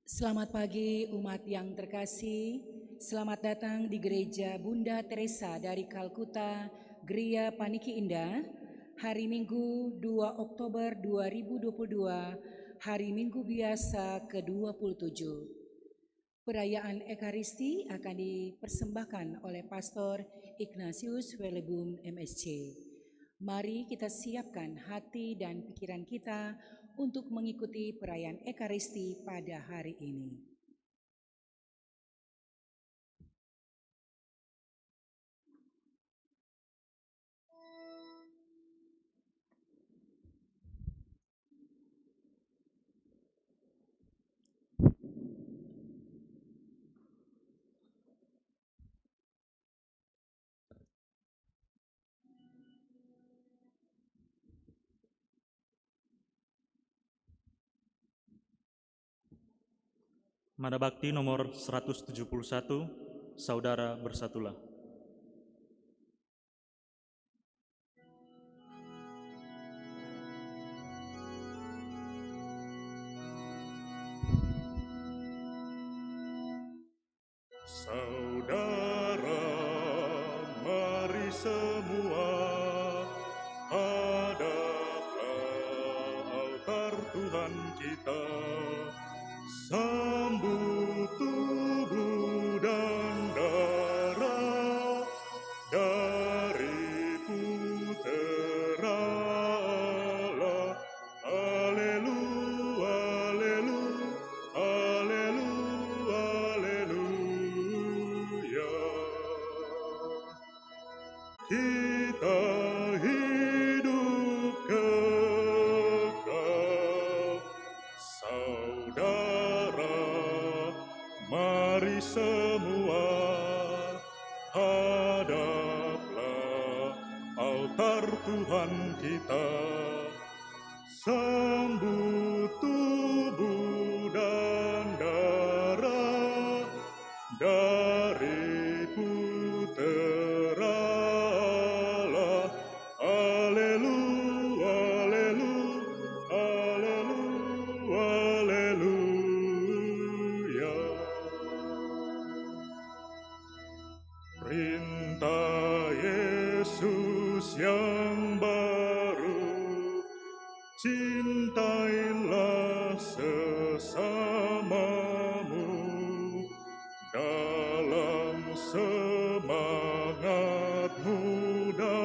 Selamat pagi umat yang terkasih, selamat datang di Gereja Bunda Teresa dari Kalkuta, Gria Paniki Indah, hari Minggu 2 Oktober 2022, hari Minggu biasa ke-27. Perayaan Ekaristi akan dipersembahkan oleh Pastor Ignatius Welebum MSC. Mari kita siapkan hati dan pikiran kita untuk mengikuti perayaan Ekaristi pada hari ini. Mana Bakti nomor 171, Saudara Bersatulah. Saudara, mari semua hadaplah altar Tuhan kita, sambut tubuh dan darah dari Putera Allah. Haleluya, haleluya, haleluya. Kita hidup kekal, saudara, mari semua hadaplah altar Tuhan kita, sambut tubuh dan darah dari Putera Allah. Haleluya, haleluya, haleluya. Perintah Yesus yang baru, cintailah sesamamu dalam semangat muda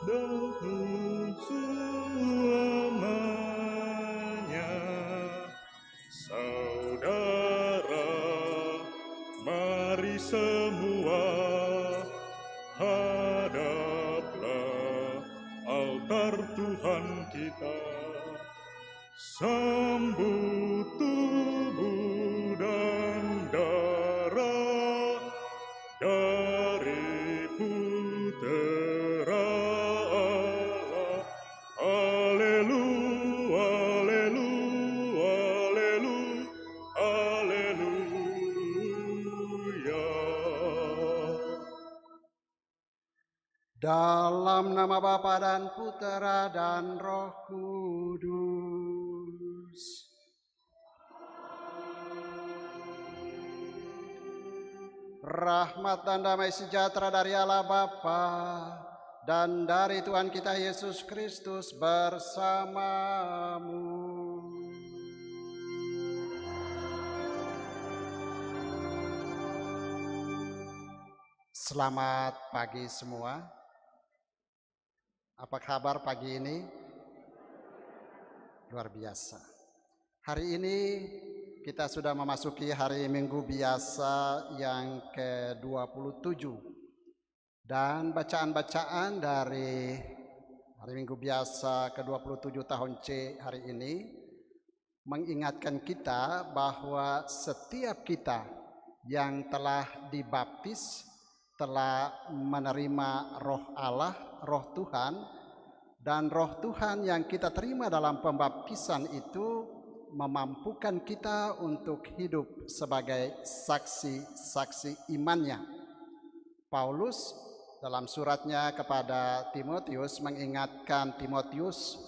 dan selamanya. Saudara, mari semua hadaplah altar Tuhan kita, sambut tubuh dan darah dari Putera Allah. Haleluya, haleluya, haleluya. Dalam nama Bapa dan Putera dan Roh Kudus. Rahmat dan damai sejahtera dari Allah Bapa dan dari Tuhan kita Yesus Kristus bersamamu. Selamat pagi semua. Apa kabar pagi ini? Luar biasa. Hari ini kita sudah memasuki hari Minggu biasa yang ke-27. Dan bacaan-bacaan dari hari Minggu biasa ke-27 tahun C hari ini mengingatkan kita bahwa setiap kita yang telah dibaptis telah menerima roh Allah, roh Tuhan, dan roh Tuhan yang kita terima dalam pembaptisan itu memampukan kita untuk hidup sebagai saksi-saksi imannya. Paulus dalam suratnya kepada Timotius mengingatkan Timotius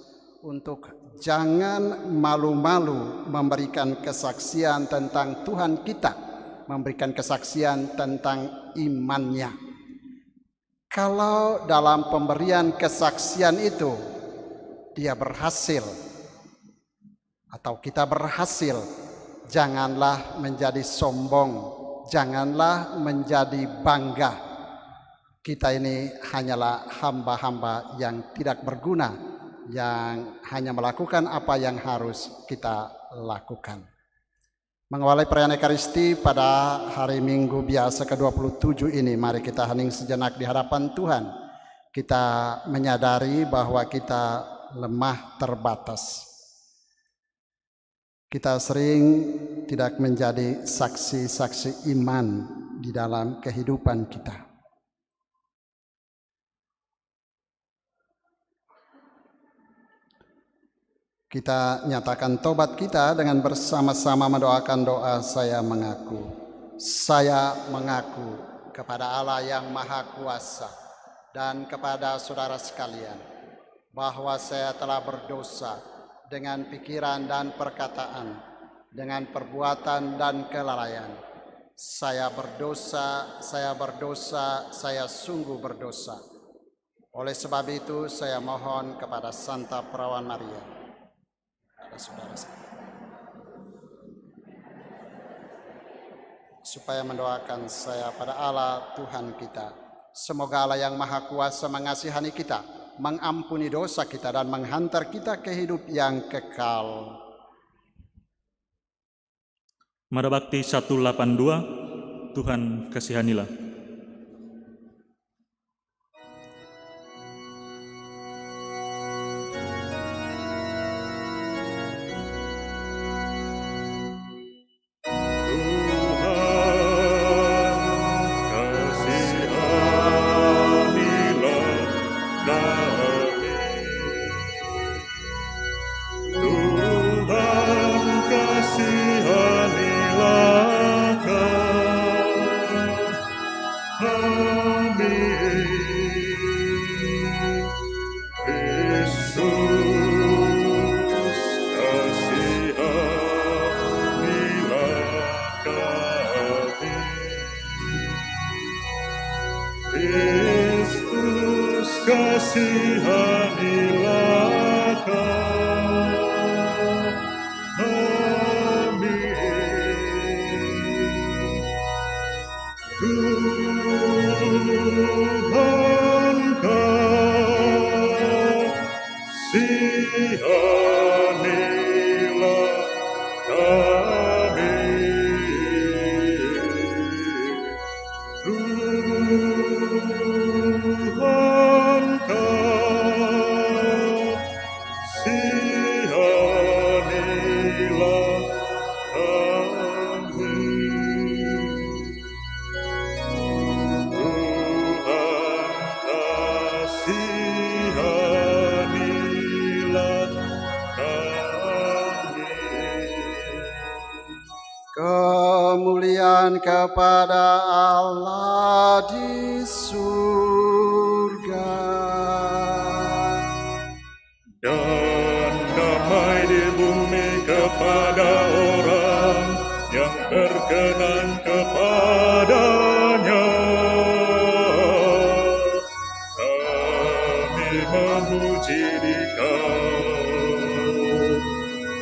untuk jangan malu-malu memberikan kesaksian tentang Tuhan kita, memberikan kesaksian tentang imannya. Kalau dalam pemberian kesaksian itu dia berhasil atau kita berhasil, janganlah menjadi sombong, janganlah menjadi bangga. Kita ini hanyalah hamba-hamba yang tidak berguna, yang hanya melakukan apa yang harus kita lakukan. Mengawali perayaan Ekaristi pada hari Minggu biasa ke-27 ini, mari kita hening sejenak di hadapan Tuhan. Kita menyadari bahwa kita lemah terbatas. Kita sering tidak menjadi saksi-saksi iman di dalam kehidupan kita. Kita nyatakan tobat kita dengan bersama-sama mendoakan doa saya mengaku. Saya mengaku kepada Allah yang Maha Kuasa dan kepada saudara sekalian bahwa saya telah berdosa dengan pikiran dan perkataan, dengan perbuatan dan kelalaian. Saya berdosa, saya sungguh berdosa. Oleh sebab itu saya mohon kepada Santa Perawan Maria, saudara supaya mendoakan saya pada Allah Tuhan kita. Semoga Allah yang Maha Kuasa mengasihani kita, mengampuni dosa kita dan menghantar kita ke hidup yang kekal. Mada Bakti 182, Tuhan kasihanilah. Kristus kasihanilah kami. Tuhan kasihanilah kami. Tuhan kasihanilah kami. Tuhan kasihanilah kami. Kemuliaan kepada Allah di surga Dan damai di bumi kepada orang yang berkenan kepadanya. Kami memuji Dikau,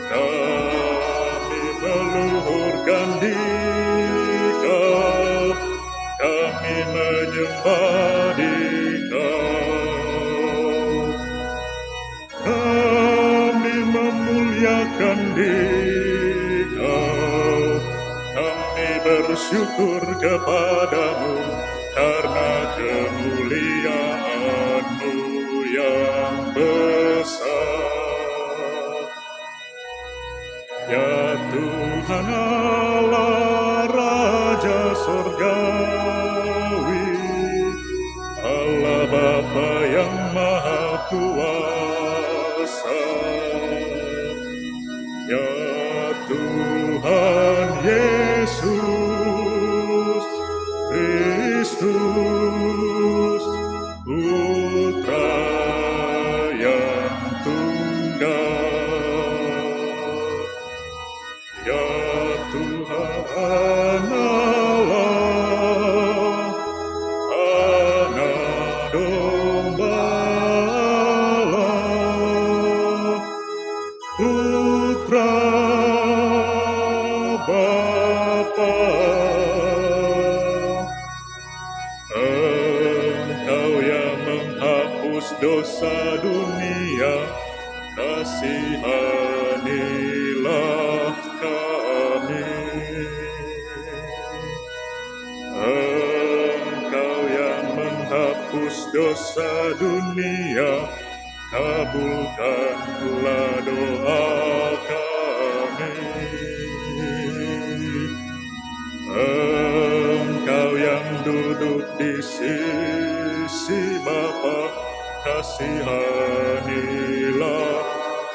kami meluhurkan Dikau, kami menyembah Dikau, kami memuliakan Dikau, kami bersyukur kepadamu karena kemuliaan-Mu yang besar. Ya Tuhan Allah Raja Surgawi, Allah Bapa yang Maha Kuasa, ya Tuhan Yesus Kristus, Putra yang tunggal, Kenalah anak domba Allah, Putra Bapa. Engkau yang menghapus dosa dunia, kasihanilah kami. Engkau yang menghapus dosa dunia, kabulkanlah doa kami. Engkau yang duduk di sisi Bapa, kasihanilah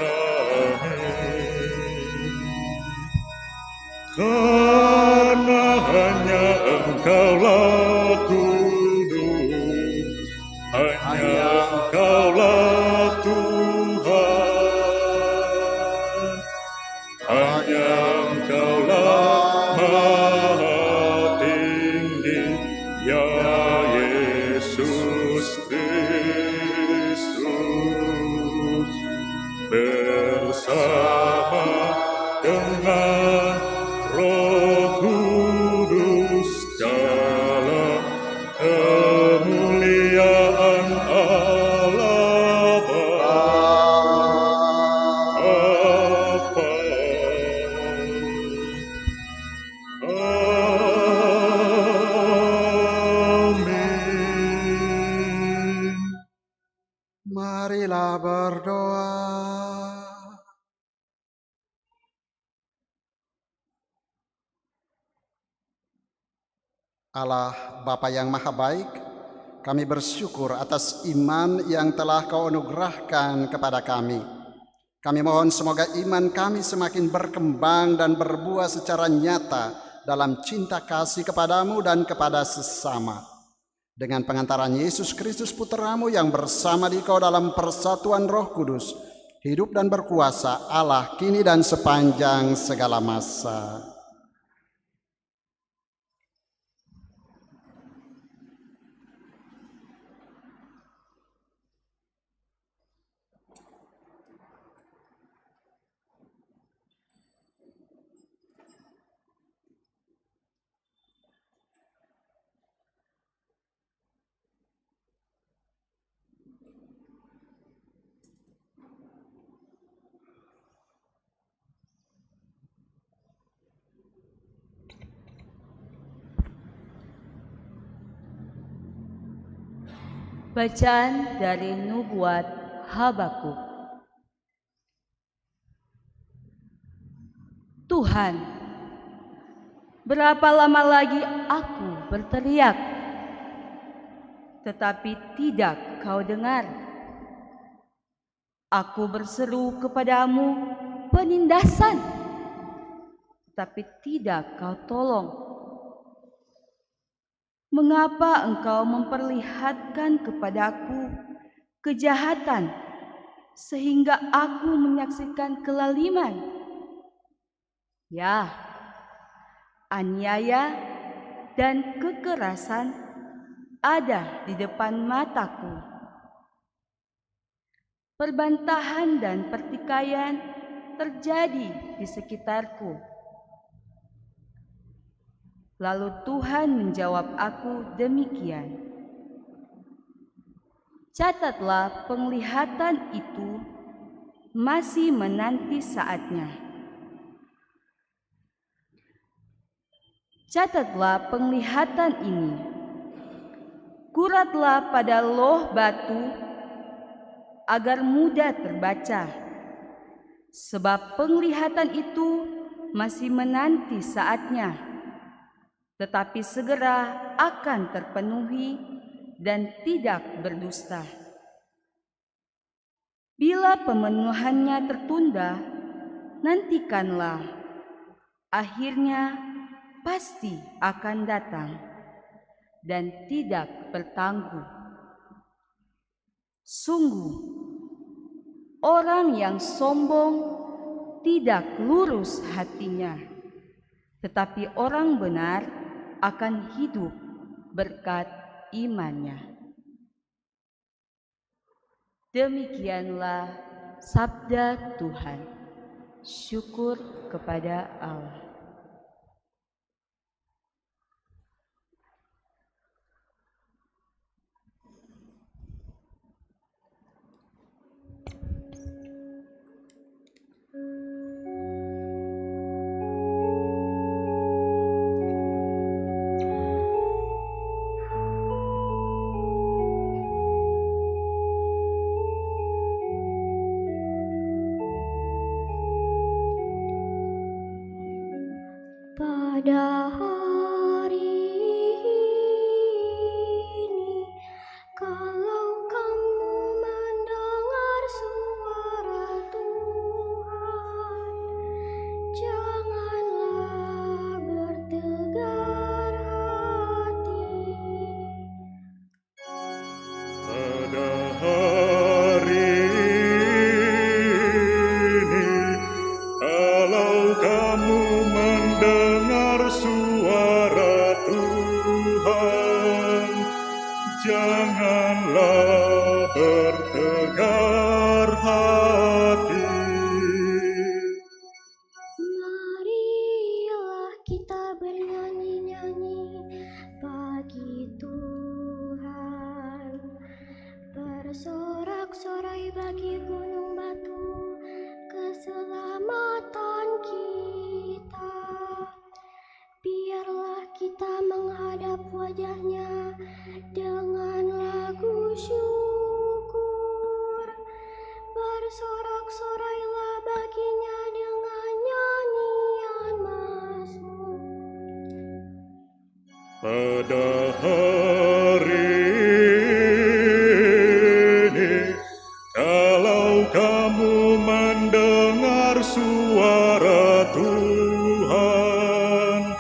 kami. Karena hanya Engkaulah kudus, hanya Engkaulah Tuhan, hanya Engkaulah Maha Tinggi, ya Yesus Kristus, bersama dengan Roh Kudus dalam kemuliaan Allah Bapa. Amin. Marilah berdoa. Allah Bapa yang Maha Baik, kami bersyukur atas iman yang telah Kau anugerahkan kepada kami. Kami mohon semoga iman kami semakin berkembang dan berbuah secara nyata dalam cinta kasih kepadamu dan kepada sesama. Dengan pengantaran Yesus Kristus Putramu yang bersama di Kau dalam persatuan Roh Kudus, hidup dan berkuasa Allah kini dan sepanjang segala masa. Bacaan dari Nubuat Habakuk. Tuhan, berapa lama lagi aku berteriak, tetapi tidak Kau dengar. Aku berseru kepadamu penindasan, tetapi tidak Kau tolong. Mengapa Engkau memperlihatkan kepadaku kejahatan sehingga aku menyaksikan kelaliman? Ya, aniaya dan kekerasan ada di depan mataku. Perbantahan dan pertikaian terjadi di sekitarku. Lalu Tuhan menjawab aku demikian. Catatlah penglihatan itu masih menanti saatnya. Catatlah penglihatan ini. Kuratlah pada loh batu agar mudah terbaca. Sebab penglihatan itu masih menanti saatnya. Tetapi segera akan terpenuhi dan tidak berdusta. Bila pemenuhannya tertunda, nantikanlah. Akhirnya pasti akan datang dan tidak bertangguh. Sungguh, orang yang sombong tidak lurus hatinya, tetapi orang benar akan hidup berkat imannya. Demikianlah sabda Tuhan. Syukur kepada Allah. Pada hari ini, kalau kamu mendengar suara Tuhan, janganlah bertegar hati. Pada hari ini, kalau kamu mendengar suara Tuhan, janganlah bertegar hati. Marilah kita bernyanyi-nyanyi bagi Tuhan, bersorak-sorai bagi gunung batu keselamatan kita. Biarlah kita menghadap wajah-Nya dengan lagu syukur, bersorak-sorailah baginya dengan nyanyian mazmur. Pada hari ini, kalau kamu mendengar suara Tuhan,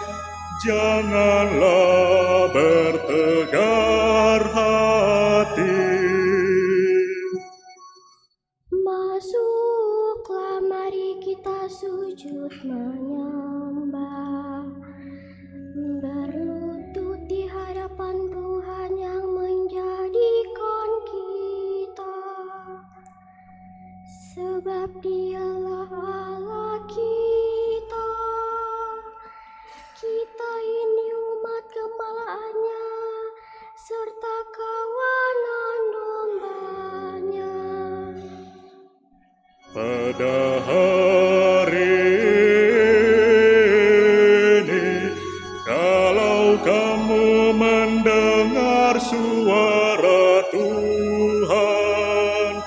janganlah bertegar hati. Masuklah, mari kita sujud menyembah, berlutut di hadapan Tuhan yang menjadikan kita, sebab Dialah Allah kita. Kita ini umat gembala-Nya serta kawanan domba-Nya. Pada hari ini, kalau kamu mendengar suara Tuhan,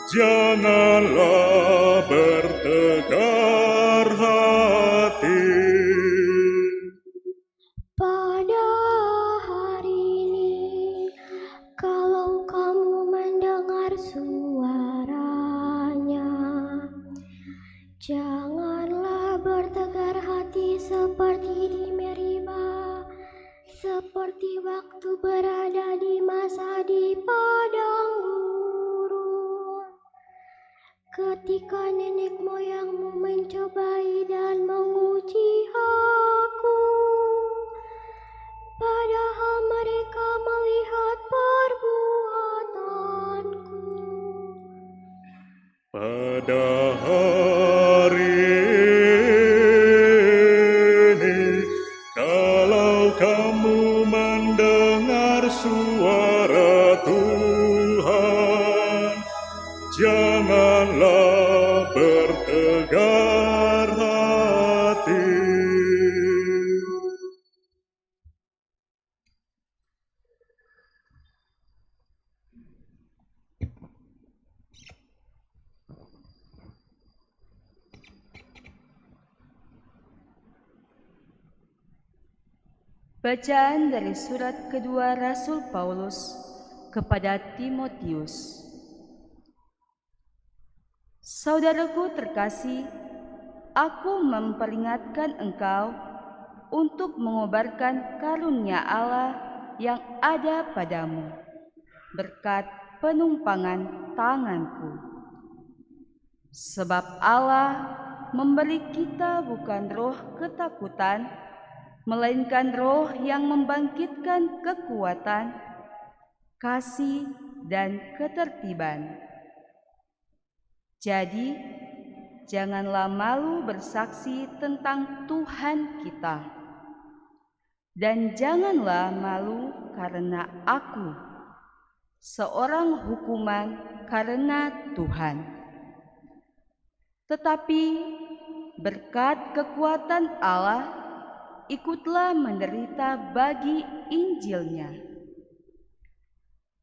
janganlah bertegar hati. Pada hari ini, kalau kamu mendengar suara-Nya, janganlah bertegar hati seperti di Meriba, seperti waktu berada di masa di padang gurun, ketika nenek moyangmu mencobai dan menguji aku, padahal mereka melihat perbuatanku. Pada hari ini, kalau kamu mendengar suara Tuhan, janganlah bertegar hati. Bacaan dari surat kedua Rasul Paulus kepada Timotius. Saudaraku terkasih, aku memperingatkan engkau untuk mengobarkan karunia Allah yang ada padamu berkat penumpangan tanganku. Sebab Allah memberi kita bukan roh ketakutan, melainkan roh yang membangkitkan kekuatan, kasih, dan ketertiban. Jadi, janganlah malu bersaksi tentang Tuhan kita, dan janganlah malu karena aku, seorang hukuman karena Tuhan. Tetapi berkat kekuatan Allah, ikutlah menderita bagi Injil-Nya.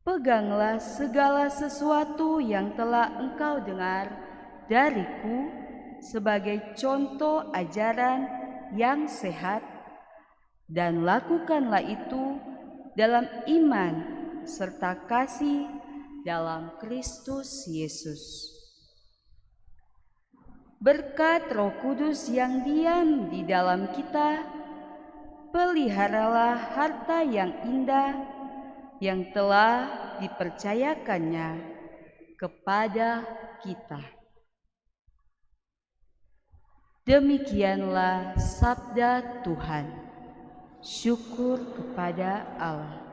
Peganglah segala sesuatu yang telah engkau dengar dariku sebagai contoh ajaran yang sehat, dan lakukanlah itu dalam iman serta kasih dalam Kristus Yesus. Berkat Roh Kudus yang diam di dalam kita, peliharalah harta yang indah yang telah dipercayakannya kepada kita. Demikianlah sabda Tuhan. Syukur kepada Allah.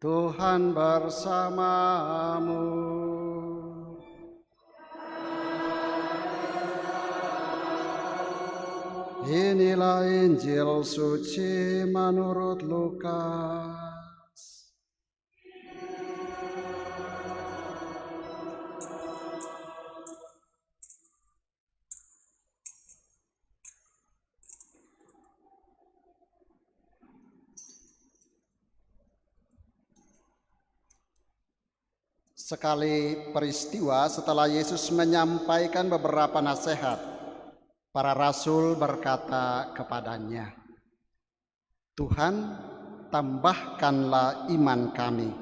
Tuhan bersamamu. Inilah Injil suci menurut Lukas. Sekali peristiwa setelah Yesus menyampaikan beberapa nasihat, para rasul berkata kepadanya, "Tuhan, tambahkanlah iman kami."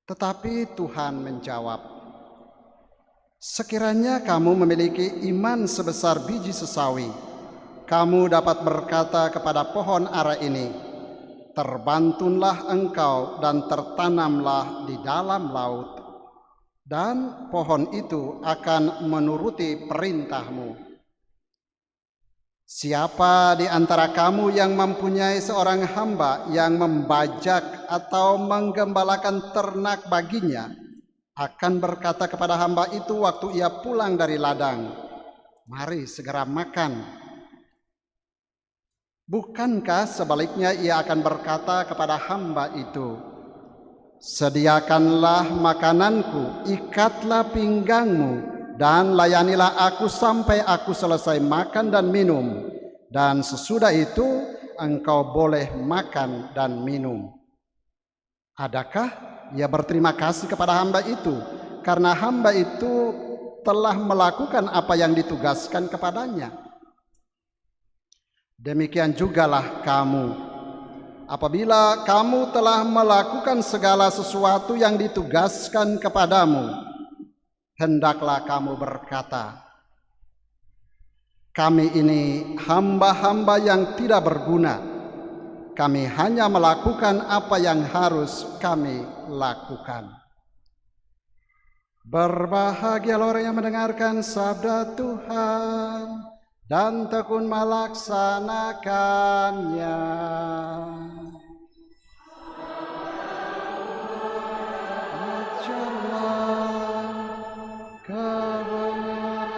Tetapi Tuhan menjawab, "Sekiranya kamu memiliki iman sebesar biji sesawi, kamu dapat berkata kepada pohon ara ini, 'Terbantunlah engkau dan tertanamlah di dalam laut,' dan pohon itu akan menuruti perintahmu. Siapa di antara kamu yang mempunyai seorang hamba yang membajak atau menggembalakan ternak baginya, akan berkata kepada hamba itu waktu ia pulang dari ladang, 'Mari segera makan'? Bukankah sebaliknya ia akan berkata kepada hamba itu, 'Sediakanlah makananku, ikatlah pinggangmu, dan layanilah aku sampai aku selesai makan dan minum, dan sesudah itu engkau boleh makan dan minum?' Adakah ia berterima kasih kepada hamba itu, karena hamba itu telah melakukan apa yang ditugaskan kepadanya? Demikian jugalah kamu. Apabila kamu telah melakukan segala sesuatu yang ditugaskan kepadamu, hendaklah kamu berkata, 'Kami ini hamba-hamba yang tidak berguna. kami hanya melakukan apa yang harus kami lakukan. Berbahagialah orang yang mendengarkan sabda Tuhan dan tekun melaksanakannya. Ajarlah kebenaran.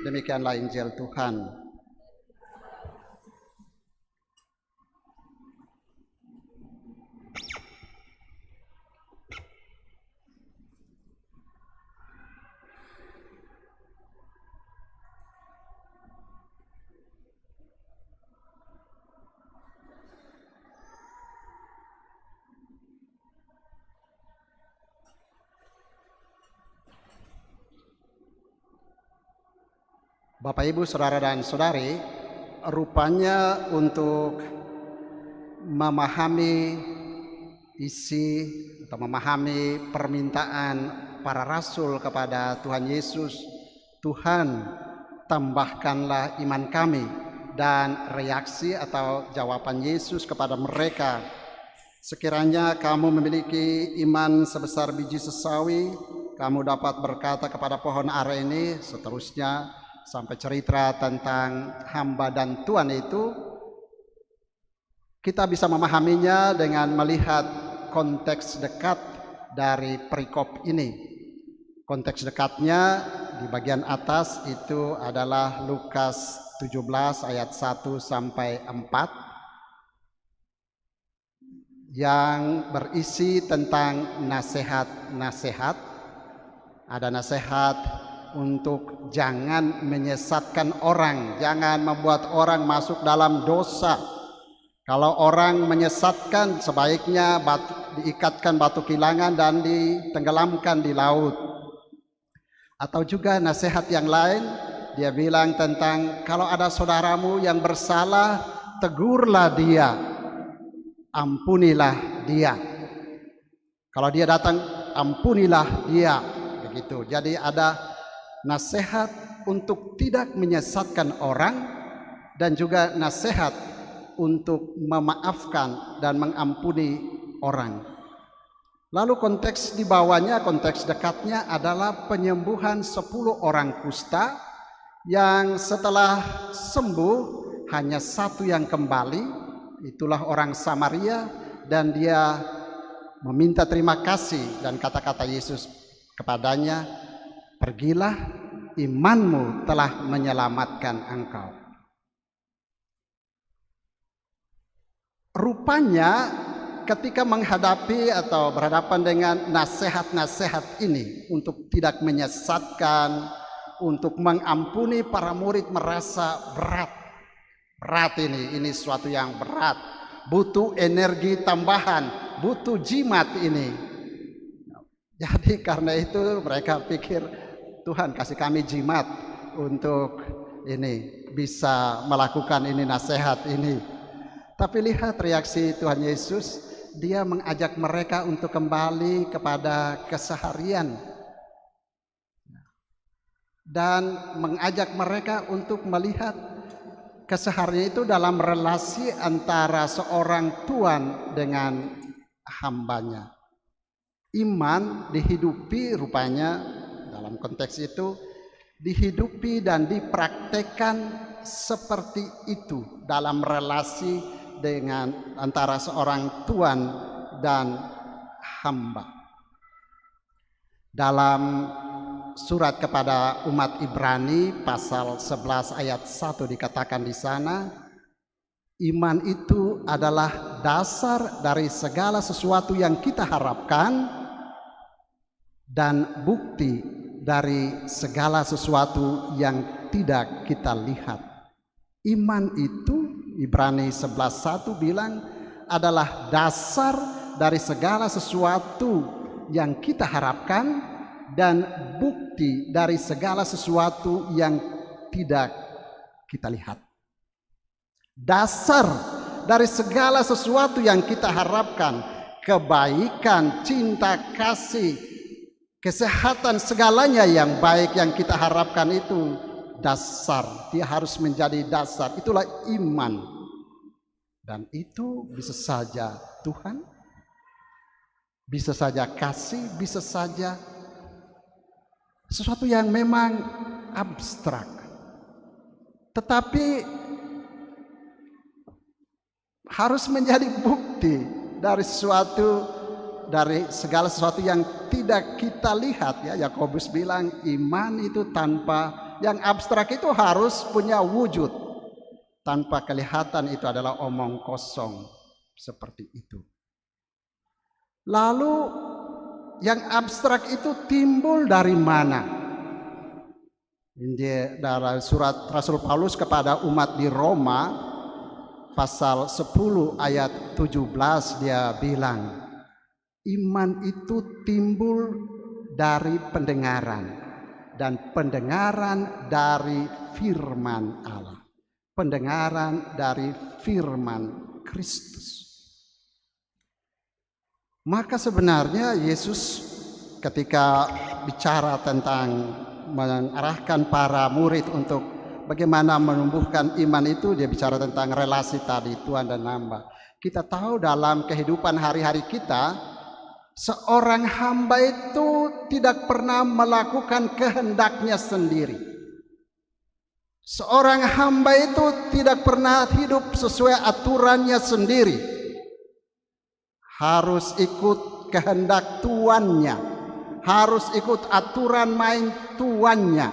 Demikianlah Injil Tuhan. Bapak, Ibu, Saudara dan Saudari, rupanya untuk memahami isi atau memahami permintaan para rasul kepada Tuhan Yesus, Tuhan tambahkanlah iman kami, dan reaksi atau jawaban Yesus kepada mereka. Sekiranya kamu memiliki iman sebesar biji sesawi, kamu dapat berkata kepada pohon ara ini, seterusnya sampai cerita tentang hamba dan Tuhan itu, kita bisa memahaminya dengan melihat konteks dekat dari perikop ini. Konteks dekatnya di bagian atas itu adalah Lukas 17 ayat 1 sampai 4 yang berisi tentang nasihat-nasihat. Ada nasihat untuk jangan menyesatkan orang, jangan membuat orang masuk dalam dosa. Kalau orang menyesatkan, sebaiknya diikatkan batu kilangan dan ditenggelamkan di laut. Atau juga nasihat yang lain, dia bilang tentang kalau ada saudaramu yang bersalah, tegurlah dia, ampunilah dia. Kalau dia datang, ampunilah dia, begitu. Jadi ada nasihat untuk tidak menyesatkan orang dan juga nasihat untuk memaafkan dan mengampuni orang. Lalu konteks di bawahnya, konteks dekatnya adalah penyembuhan 10 orang kusta yang setelah sembuh hanya satu yang kembali, itulah orang Samaria, dan dia meminta terima kasih dan kata-kata Yesus kepadanya, pergilah, imanmu telah menyelamatkan engkau. Rupanya ketika menghadapi atau berhadapan dengan nasihat-nasihat ini untuk tidak menyesatkan, untuk mengampuni, para murid merasa berat. Berat ini suatu yang berat. Butuh energi tambahan, butuh jimat ini. Jadi karena itu mereka pikir, Tuhan kasih kami jimat untuk ini bisa melakukan ini nasihat ini. Tapi lihat reaksi Tuhan Yesus, dia mengajak mereka untuk kembali kepada keseharian dan mengajak mereka untuk melihat keseharian itu dalam relasi antara seorang tuan dengan hambanya. Iman dihidupi, rupanya dalam konteks itu dihidupi dan dipraktekkan seperti itu dalam relasi dengan antara seorang tuan dan hamba. Dalam surat kepada umat Ibrani pasal 11 ayat 1 dikatakan di sana, iman itu adalah dasar dari segala sesuatu yang kita harapkan dan bukti dari segala sesuatu yang tidak kita lihat. Iman itu, Ibrani 11:1 bilang, adalah dasar dari segala sesuatu yang kita harapkan dan bukti dari segala sesuatu yang tidak kita lihat. Dasar dari segala sesuatu yang kita harapkan, kebaikan, cinta, kasih, kesehatan, segalanya yang baik yang kita harapkan itu dasar, dia harus menjadi dasar. Itulah iman. Dan itu bisa saja Tuhan, bisa saja kasih, bisa saja sesuatu yang memang abstrak. Tetapi harus menjadi bukti dari segala sesuatu yang tidak kita lihat ya. Yakobus bilang iman itu tanpa yang abstrak itu harus punya wujud. Tanpa kelihatan itu adalah omong kosong, seperti itu. Lalu yang abstrak itu timbul dari mana? Ini dari surat Rasul Paulus kepada umat di Roma pasal 10 ayat 17, dia bilang iman itu timbul dari pendengaran, dan pendengaran dari firman Allah. Pendengaran dari firman Kristus. Maka sebenarnya Yesus ketika bicara tentang mengarahkan para murid untuk bagaimana menumbuhkan iman itu, dia bicara tentang relasi tadi Tuhan dan hamba. Kita tahu dalam kehidupan hari-hari kita, seorang hamba itu tidak pernah melakukan kehendaknya sendiri. Seorang hamba itu tidak pernah hidup sesuai aturannya sendiri. Harus ikut kehendak tuannya, harus ikut aturan main tuannya.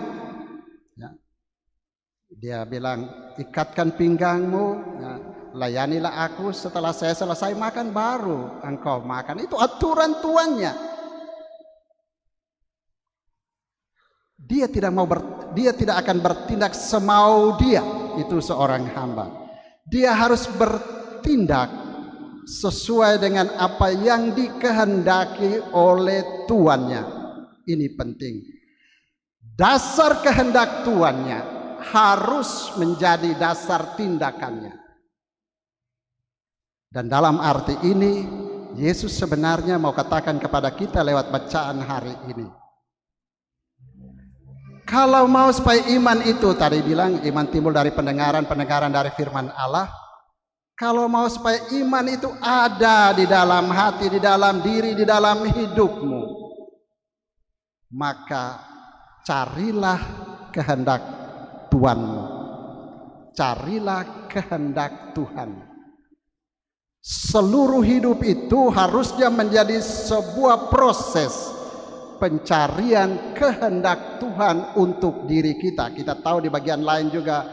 Ya. Dia bilang, ikatkan pinggangmu, ya, layanilah aku, setelah saya selesai makan baru engkau makan. Itu aturan tuannya. Dia tidak akan bertindak semau dia. Itu seorang hamba. Dia harus bertindak sesuai dengan apa yang dikehendaki oleh tuannya. Ini penting. Dasar kehendak tuannya harus menjadi dasar tindakannya. Dan dalam arti ini, Yesus sebenarnya mau katakan kepada kita lewat bacaan hari ini. Kalau mau supaya iman itu, tadi bilang iman timbul dari pendengaran, pendengaran dari firman Allah. Kalau mau supaya iman itu ada di dalam hati, di dalam diri, di dalam hidupmu, maka carilah kehendak Tuhanmu. Carilah kehendak Tuhan. Seluruh hidup itu harusnya menjadi sebuah proses pencarian kehendak Tuhan untuk diri kita. Kita tahu di bagian lain juga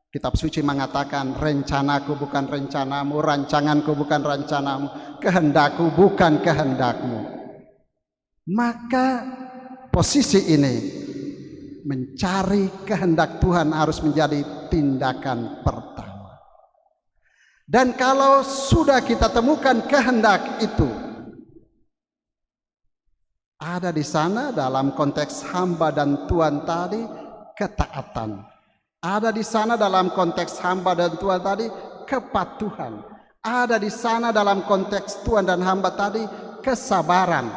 kitab suci mengatakan, rencanaku bukan rencanamu, rancanganku bukan rancanamu, kehendakku bukan kehendakmu. Maka posisi ini, mencari kehendak Tuhan harus menjadi tindakan pertama. Dan kalau sudah kita temukan kehendak itu, ada di sana dalam konteks hamba dan Tuhan tadi ketaatan. Ada di sana dalam konteks hamba dan Tuhan tadi kepatuhan. Ada di sana dalam konteks Tuhan dan hamba tadi kesabaran.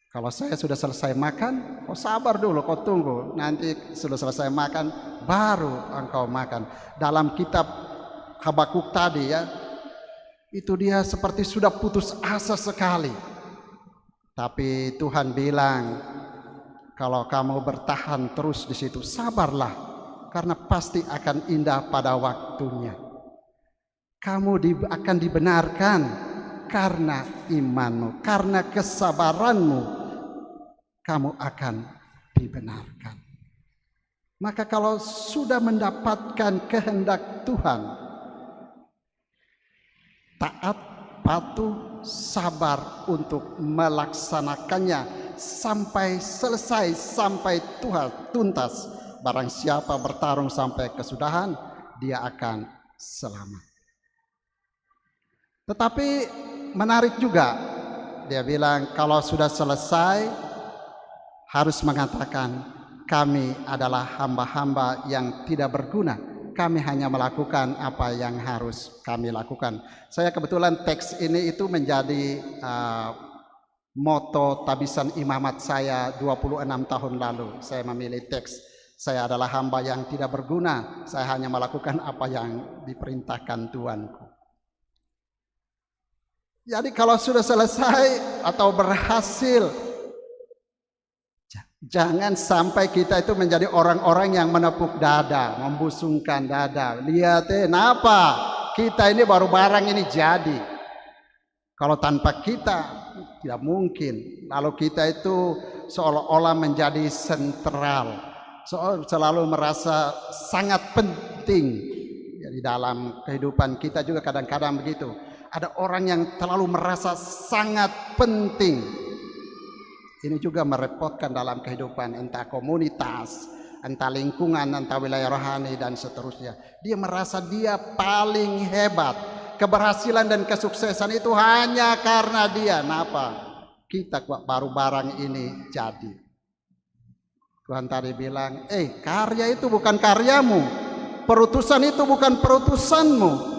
Kalau saya sudah selesai makan, kau sabar dulu, kau tunggu. Nanti sudah selesai makan, baru engkau makan. Dalam kitab Habakuk tadi ya, itu dia seperti sudah putus asa sekali. Tapi Tuhan bilang, kalau kamu bertahan terus di situ, sabarlah, karena pasti akan indah pada waktunya. Kamu akan dibenarkan karena imanmu, karena kesabaranmu, kamu akan dibenarkan. Maka kalau sudah mendapatkan kehendak Tuhan, taat, patuh, sabar untuk melaksanakannya sampai selesai, sampai Tuhan tuntas. Barang siapa bertarung sampai kesudahan, dia akan selamat. Tetapi menarik juga, dia bilang kalau sudah selesai harus mengatakan, kami adalah hamba-hamba yang tidak berguna. Kami hanya melakukan apa yang harus kami lakukan. Saya kebetulan teks ini itu menjadi moto tabisan imamat saya 26 tahun lalu. Saya memilih teks, saya adalah hamba yang tidak berguna, saya hanya melakukan apa yang diperintahkan Tuanku. Jadi kalau sudah selesai atau berhasil, jangan sampai kita itu menjadi orang-orang yang menepuk dada, membusungkan dada. Lihat kenapa kita ini baru barang ini jadi. Kalau tanpa kita tidak mungkin. Lalu kita itu seolah-olah menjadi sentral, selalu merasa sangat penting. Jadi dalam kehidupan kita juga kadang-kadang begitu. Ada orang yang terlalu merasa sangat penting. Ini juga merepotkan dalam kehidupan, entah komunitas, entah lingkungan, entah wilayah rohani dan seterusnya. Dia merasa dia paling hebat. Keberhasilan dan kesuksesan itu hanya karena dia. Kenapa? Kita baru barang ini jadi. Tuhan tadi bilang, karya itu bukan karyamu, perutusan itu bukan perutusanmu.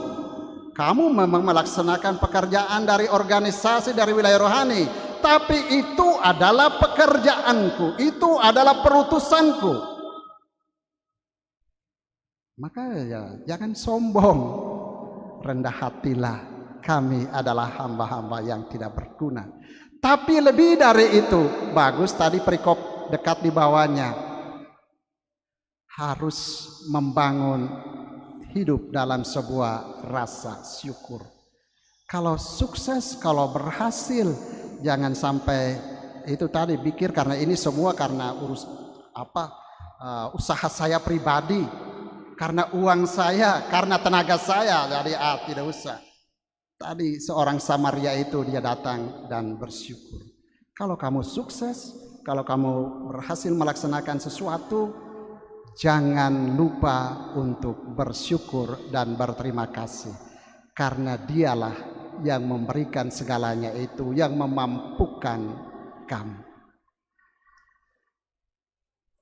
Kamu memang melaksanakan pekerjaan dari organisasi, dari wilayah rohani, tapi itu adalah pekerjaanku, itu adalah perutusanku. Maka ya jangan sombong, rendah hatilah. Kami adalah hamba-hamba yang tidak berguna. Tapi lebih dari itu, bagus tadi perikop dekat di bawahnya, harus membangun hidup dalam sebuah rasa syukur. Kalau sukses, kalau berhasil, jangan sampai itu tadi pikir karena ini semua karena usaha saya pribadi, karena uang saya, karena tenaga saya. Jadi tidak usah. Tadi seorang Samaria itu dia datang dan bersyukur. Kalau kamu sukses, kalau kamu berhasil melaksanakan sesuatu, jangan lupa untuk bersyukur dan berterima kasih. Karena dialah yang memberikan segalanya itu, yang memampukan kamu.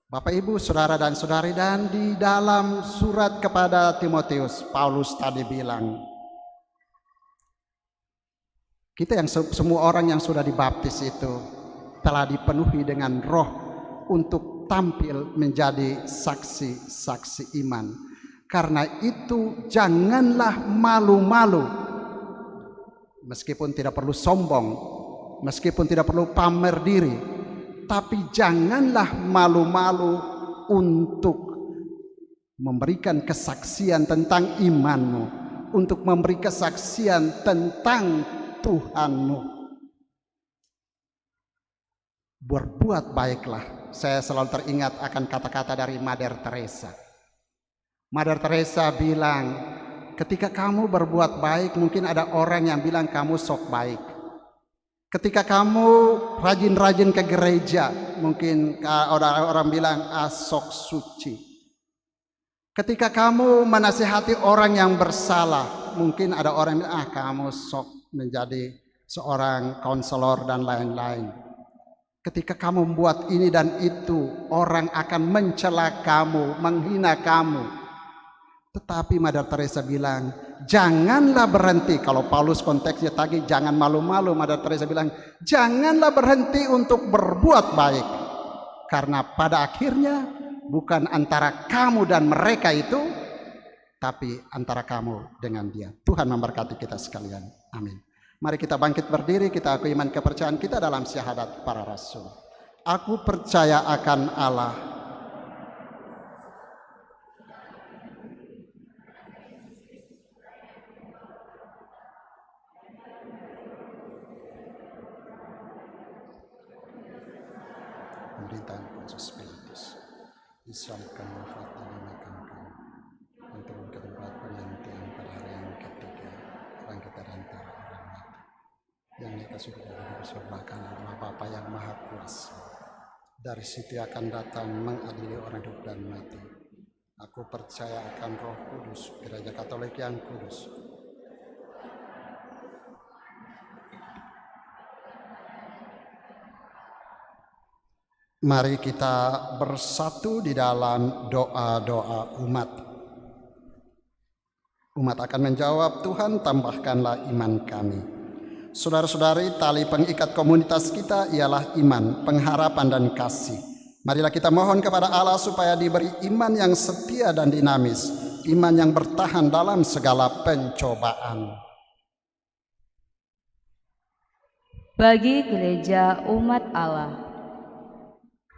Bapak, Ibu, Saudara dan Saudari, dan di dalam surat kepada Timotius, Paulus tadi bilang, kita yang semua orang yang sudah dibaptis itu telah dipenuhi dengan roh untuk tampil menjadi saksi-saksi iman. Karena itu janganlah malu-malu, meskipun tidak perlu sombong, meskipun tidak perlu pamer diri, tapi janganlah malu-malu untuk memberikan kesaksian tentang imanmu, untuk memberi kesaksian tentang Tuhanmu. Berbuat baiklah. Saya selalu teringat akan kata-kata dari Mother Teresa. Mother Teresa bilang, ketika kamu berbuat baik, mungkin ada orang yang bilang kamu sok baik. Ketika kamu rajin-rajin ke gereja, mungkin orang bilang sok suci. Ketika kamu menasihati orang yang bersalah, mungkin ada orang yang bilang kamu sok menjadi seorang konselor dan lain-lain. Ketika kamu membuat ini dan itu, orang akan mencela kamu, menghina kamu. Tetapi Mother Teresa bilang, janganlah berhenti. Kalau Paulus konteksnya tadi, jangan malu-malu. Mother Teresa bilang, janganlah berhenti untuk berbuat baik. Karena pada akhirnya bukan antara kamu dan mereka itu, tapi antara kamu dengan dia. Tuhan memberkati kita sekalian. Amin. Mari kita bangkit berdiri, kita akui iman kepercayaan kita dalam syahadat para rasul. Aku percaya akan Allah, pemerintahan Pontius Pilatus, disalibkan wafat dan dimakamkan, dan turun ke tempat penantian pada hari yang ketiga, bangkit dari antara orang mati. Yang kita sudah dipersoalkan adalah Bapa yang Maha Kuasa. Dari situ akan datang mengadili orang hidup dan mati. Aku percaya akan Roh Kudus, Gereja Katolik yang kudus. Mari kita bersatu di dalam doa-doa umat. Umat akan menjawab, Tuhan tambahkanlah iman kami. Saudara-saudari, tali pengikat komunitas kita ialah iman, pengharapan, dan kasih. Marilah kita mohon kepada Allah supaya diberi iman yang setia dan dinamis, iman yang bertahan dalam segala pencobaan. Bagi gereja umat Allah,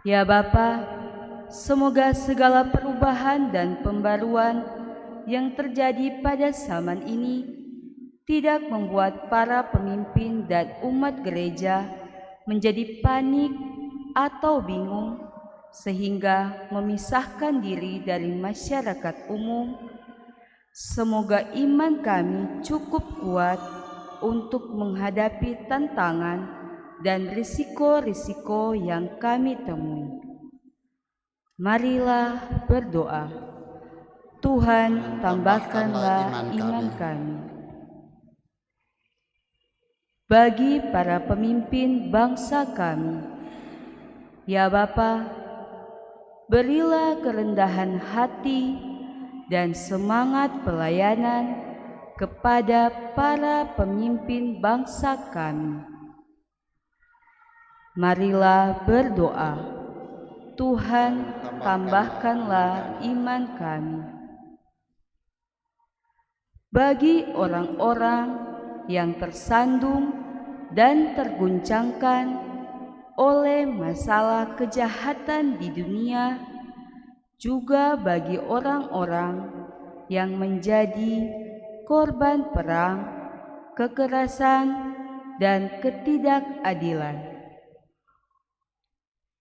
ya Bapa, semoga segala perubahan dan pembaruan yang terjadi pada zaman ini tidak membuat para pemimpin dan umat gereja menjadi panik atau bingung sehingga memisahkan diri dari masyarakat umum. Semoga iman kami cukup kuat untuk menghadapi tantangan dan risiko-risiko yang kami temui. Marilah berdoa. Tuhan, tambahkanlah iman kami. Bagi para pemimpin bangsa kami, ya Bapa, berilah kerendahan hati dan semangat pelayanan kepada para pemimpin bangsa kami. Marilah berdoa. Tuhan, tambahkanlah iman kami. Bagi orang-orang yang tersandung dan terguncangkan oleh masalah kejahatan di dunia, juga bagi orang-orang yang menjadi korban perang, kekerasan, dan ketidakadilan.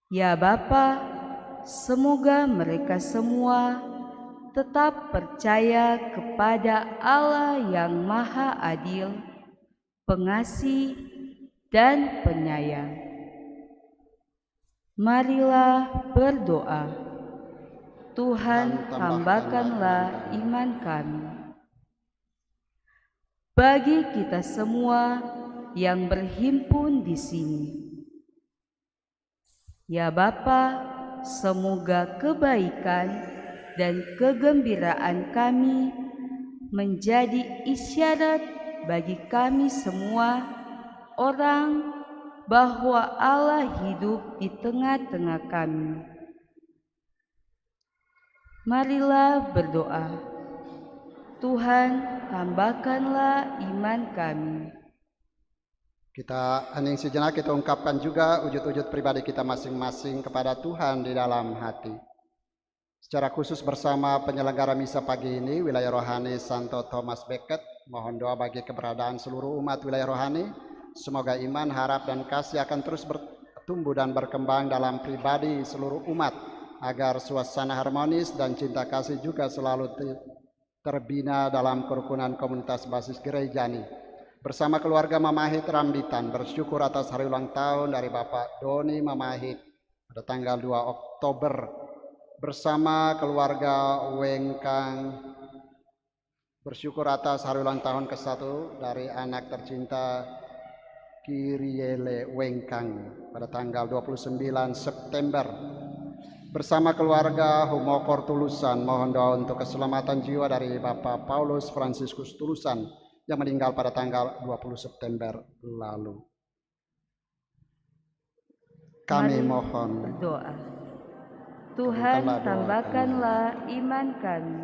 Ya Bapa, semoga mereka semua tetap percaya kepada Allah yang Maha Adil, Pengasih, dan Penyayang. Marilah berdoa. Tuhan, tambahkanlah iman kami. Bagi kita semua yang berhimpun di sini, ya Bapa, semoga kebaikan dan kegembiraan kami menjadi isyarat bagi kami semua orang bahwa Allah hidup di tengah-tengah kami. Marilah berdoa. Tuhan, tambahkanlah iman kami. Kita hening sejenak, kita ungkapkan juga wujud-wujud pribadi kita masing-masing kepada Tuhan di dalam hati. Secara khusus bersama penyelenggara misa pagi ini, Wilayah Rohani Santo Thomas Becket, mohon doa bagi keberadaan seluruh umat wilayah rohani. Semoga iman, harap, dan kasih akan terus bertumbuh dan berkembang dalam pribadi seluruh umat, agar suasana harmonis dan cinta kasih juga selalu terbina dalam kerukunan komunitas basis gereja ini. Bersama keluarga Mamahit Rambitan, bersyukur atas hari ulang tahun dari Bapak Doni Mamahit pada tanggal 2 Oktober. Bersama keluarga Wengkang, bersyukur atas hari ulang tahun ke-1 dari anak tercinta Kiriele Wengkang pada tanggal 29 September. Bersama keluarga Humokor Tulusan, mohon doa untuk keselamatan jiwa dari Bapak Paulus Franciscus Tulusan yang meninggal pada tanggal 20 September lalu. Kami mohon berdoa. Tuhan, tambahkanlah iman kami.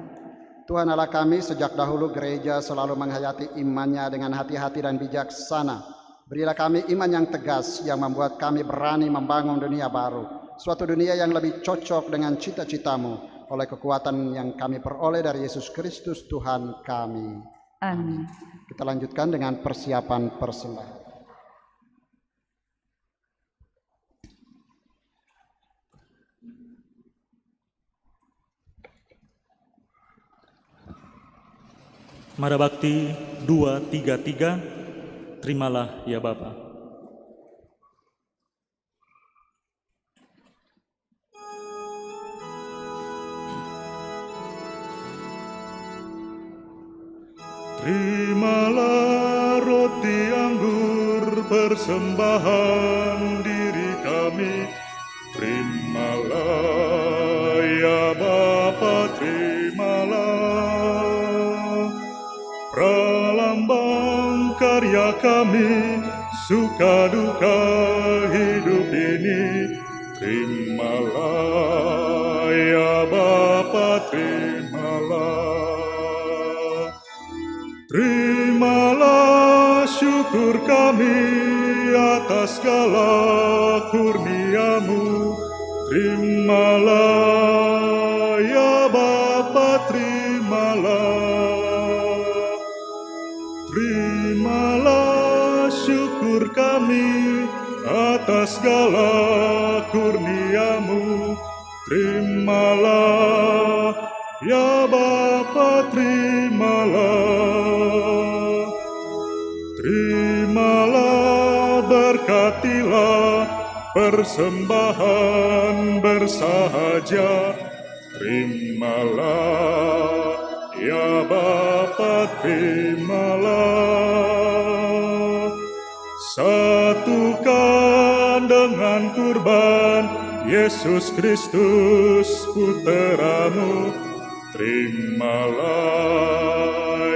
Tuhan Allah kami, sejak dahulu gereja selalu menghayati imannya dengan hati-hati dan bijaksana. Berilah kami iman yang tegas yang membuat kami berani membangun dunia baru, suatu dunia yang lebih cocok dengan cita-citamu oleh kekuatan yang kami peroleh dari Yesus Kristus Tuhan kami. Amin. Kita lanjutkan dengan persiapan persembahan. Mara Bakti 233, terimalah ya Bapa. Terimalah roti anggur persembahan diri kami. Terimalah ya Bapa, terimalah pralambang karya kami, suka duka hidup ini. Terimalah ya Bapa, terimalah. Terimalah syukur kami atas segala kurnia-Mu. Terimalah ya Bapa, terimalah. Terimalah syukur kami atas segala kurnia-Mu. Terimalah ya Bapa, terimalah. Terimalah, berkatilah persembahan bersahaja. Terimalah ya Bapa, terimalah. Satukan dengan kurban Yesus Kristus Putra-Mu. Terimalah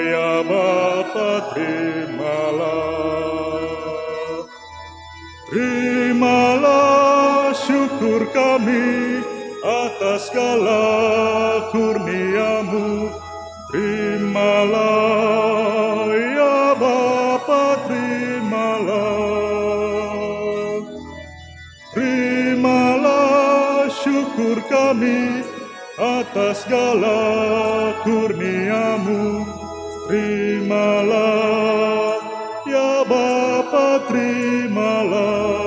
ya Bapa, terimalah. Terimalah syukur kami atas segala kurnia-Mu. Terimalah ya Bapa, terimalah. Terimalah syukur kami atas segala kurnia-Mu. Terimalah ya Bapa, terimalah.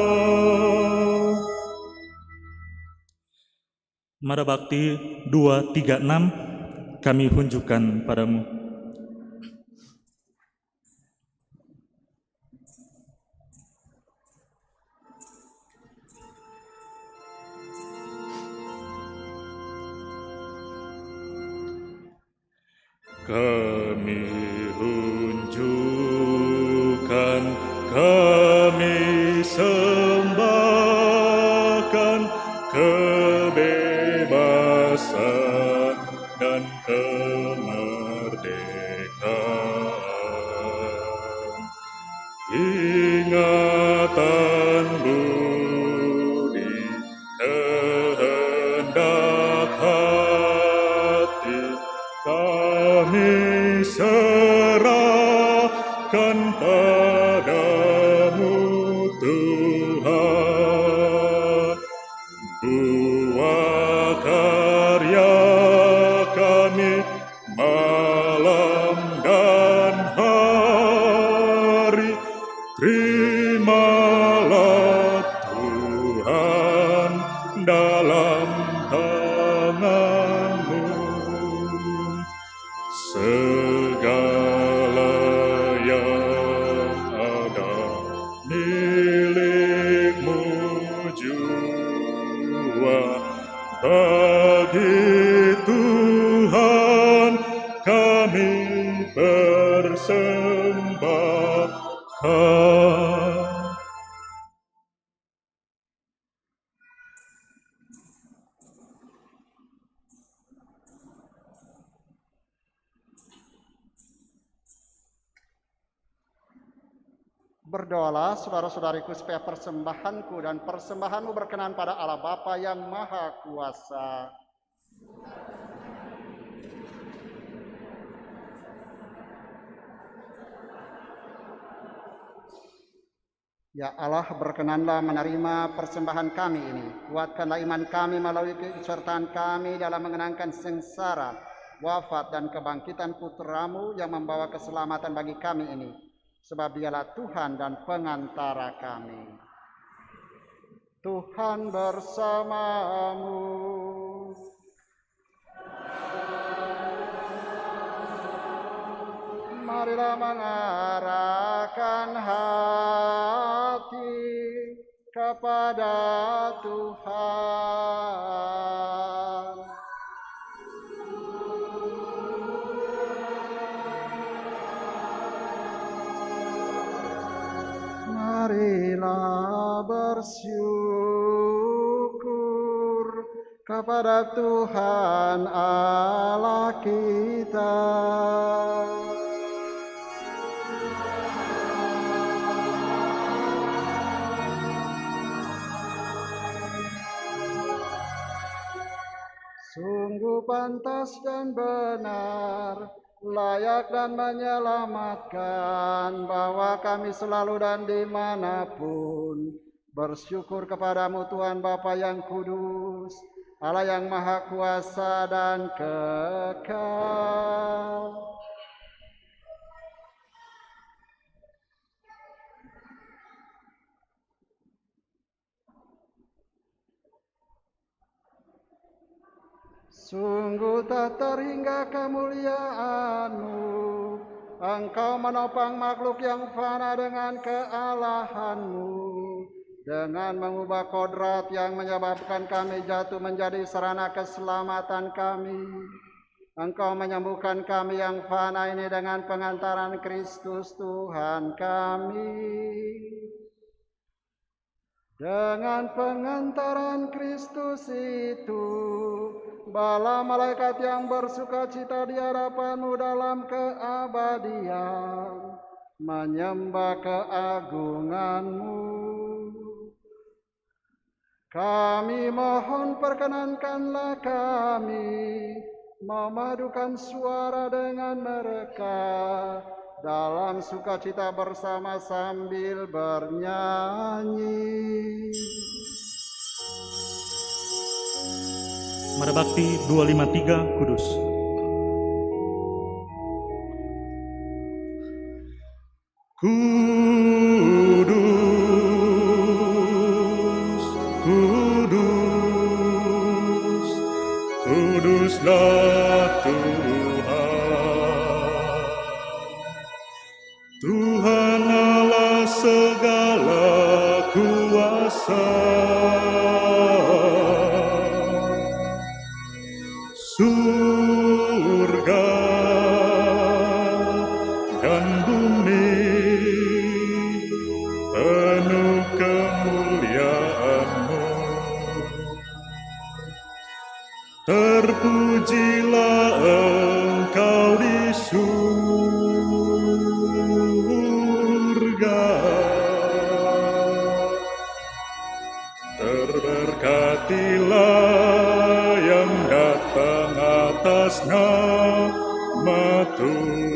Mara Bakti 236 kami hunjukkan padamu. Kami hunjukkan, kami sembahkan kebebasan dan kemerdekaan. Ingatan budi kehendak hati kami serahkan padamu Tuhan. Buah karya kami malam dan hari. Terimalah Tuhan dalam tangan-Mu. Segala yang ada milik-Mu jua. Bagi Tuhan kami persembahkan. Berdoalah saudara-saudariku supaya persembahanku dan persembahanmu berkenan pada Allah Bapa yang Maha Kuasa. Ya Allah, berkenanlah menerima persembahan kami ini. Kuatkanlah iman kami melalui keikutsertaan kami dalam mengenangkan sengsara, wafat dan kebangkitan Putra-Mu yang membawa keselamatan bagi kami ini. Sebab Dialah Tuhan dan pengantara kami. Tuhan bersamamu. Marilah mengarahkan hati kepada Tuhan. Marilah bersyukur kepada Tuhan Allah kita. Sungguh pantas dan benar, layak dan menyelamatkan, bahwa kami selalu dan dimanapun bersyukur kepadamu Tuhan Bapa yang kudus, Allah yang maha kuasa dan kekal. Sungguh tak terhingga kemuliaan-Mu, Engkau menopang makhluk yang fana dengan kealahan-Mu, dengan mengubah kodrat yang menyebabkan kami jatuh menjadi sarana keselamatan kami. Engkau menyembuhkan kami yang fana ini dengan pengantaran Kristus Tuhan kami. Dengan pengantaran Kristus itu, bala malaikat yang bersuka cita di hadapan-Mu dalam keabadian menyembah keagungan-Mu. Kami mohon perkenankanlah kami memadukan suara dengan mereka dalam sukacita bersama sambil bernyanyi. Mara Bakti 253 Kudus. Kudus, kudus, kuduslah Tuhan, Tuhan Allah segala kuasa. Surga dan bumi penuh kemuliaan-Mu. Terpujilah Engkau di surga, terberkatilah yang datang atas nama Tuhan.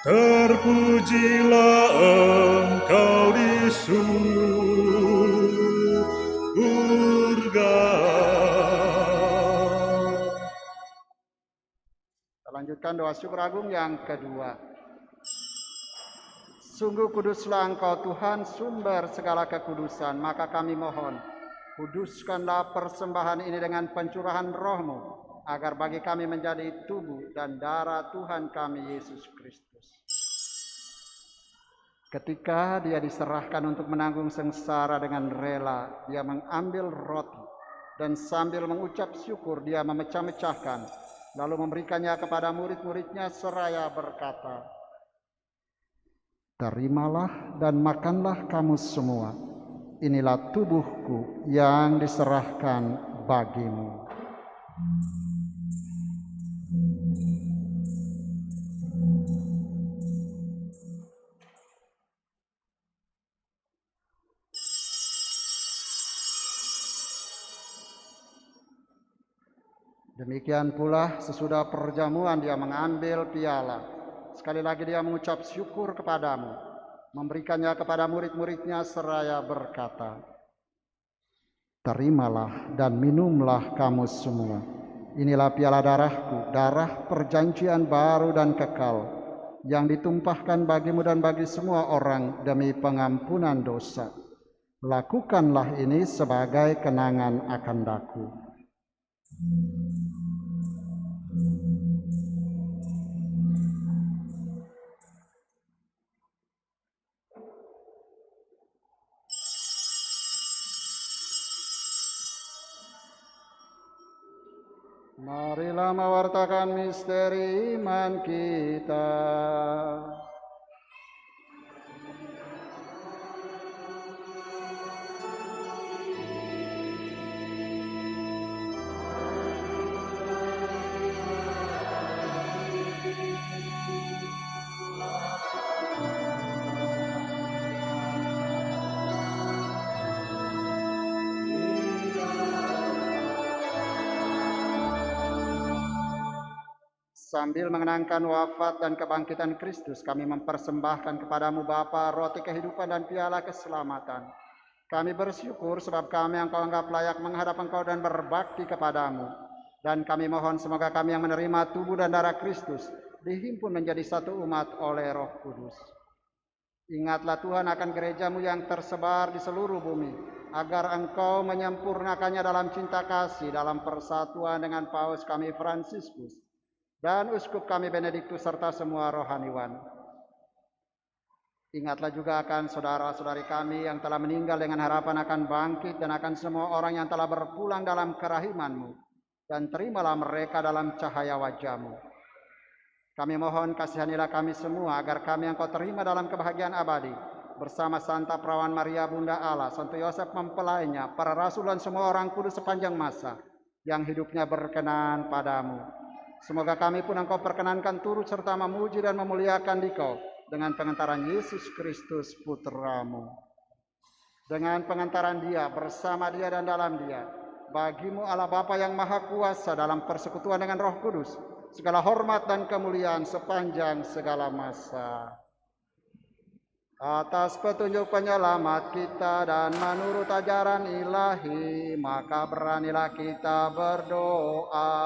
Terpujilah Engkau di surga. Kita lanjutkan doa syukur agung yang kedua. Sungguh kuduslah Engkau Tuhan, sumber segala kekudusan, maka kami mohon, kuduskanlah persembahan ini dengan pencurahan Roh-Mu, agar bagi kami menjadi tubuh dan darah Tuhan kami Yesus Kristus. Ketika Dia diserahkan untuk menanggung sengsara dengan rela, Dia mengambil roti dan sambil mengucap syukur Dia memecah-mecahkan, lalu memberikannya kepada murid-muridnya seraya berkata, "Terimalah dan makanlah kamu semua, inilah tubuhku yang diserahkan bagimu." Demikian pula sesudah perjamuan Dia mengambil piala. Sekali lagi Dia mengucap syukur kepadamu, memberikannya kepada murid-muridnya seraya berkata, "Terimalah dan minumlah kamu semua. Inilah piala darahku, darah perjanjian baru dan kekal, yang ditumpahkan bagimu dan bagi semua orang demi pengampunan dosa. Lakukanlah ini sebagai kenangan akan daku." Marilah mewartakan misteri iman kita. Sambil mengenangkan wafat dan kebangkitan Kristus, kami mempersembahkan kepadamu Bapa roti kehidupan dan piala keselamatan. Kami bersyukur sebab kami yang kau anggap layak menghadap engkau dan berbakti kepadamu. Dan kami mohon semoga kami yang menerima tubuh dan darah Kristus dihimpun menjadi satu umat oleh Roh Kudus. Ingatlah Tuhan akan gerejamu yang tersebar di seluruh bumi, agar engkau menyempurnakannya dalam cinta kasih, dalam persatuan dengan Paus kami Fransiskus, dan uskup kami Benediktus serta semua rohaniwan. Ingatlah juga akan saudara-saudari kami yang telah meninggal dengan harapan akan bangkit, dan akan semua orang yang telah berpulang dalam kerahiman-Mu, dan terimalah mereka dalam cahaya wajah-Mu. Kami mohon kasihanilah kami semua agar kami yang kau terima dalam kebahagiaan abadi bersama Santa Perawan Maria Bunda Allah, Santo Yosef mempelainya, para rasul dan semua orang kudus sepanjang masa yang hidupnya berkenan padamu. Semoga kami pun engkau perkenankan turut serta memuji dan memuliakan Dikau dengan pengantaran Yesus Kristus Putramu. Dengan pengantaran Dia, bersama Dia dan dalam Dia, bagimu Allah Bapa yang Maha Kuasa dalam persekutuan dengan Roh Kudus, segala hormat dan kemuliaan sepanjang segala masa. Atas petunjuk penyelamat kita dan menurut ajaran ilahi, maka beranilah kita berdoa.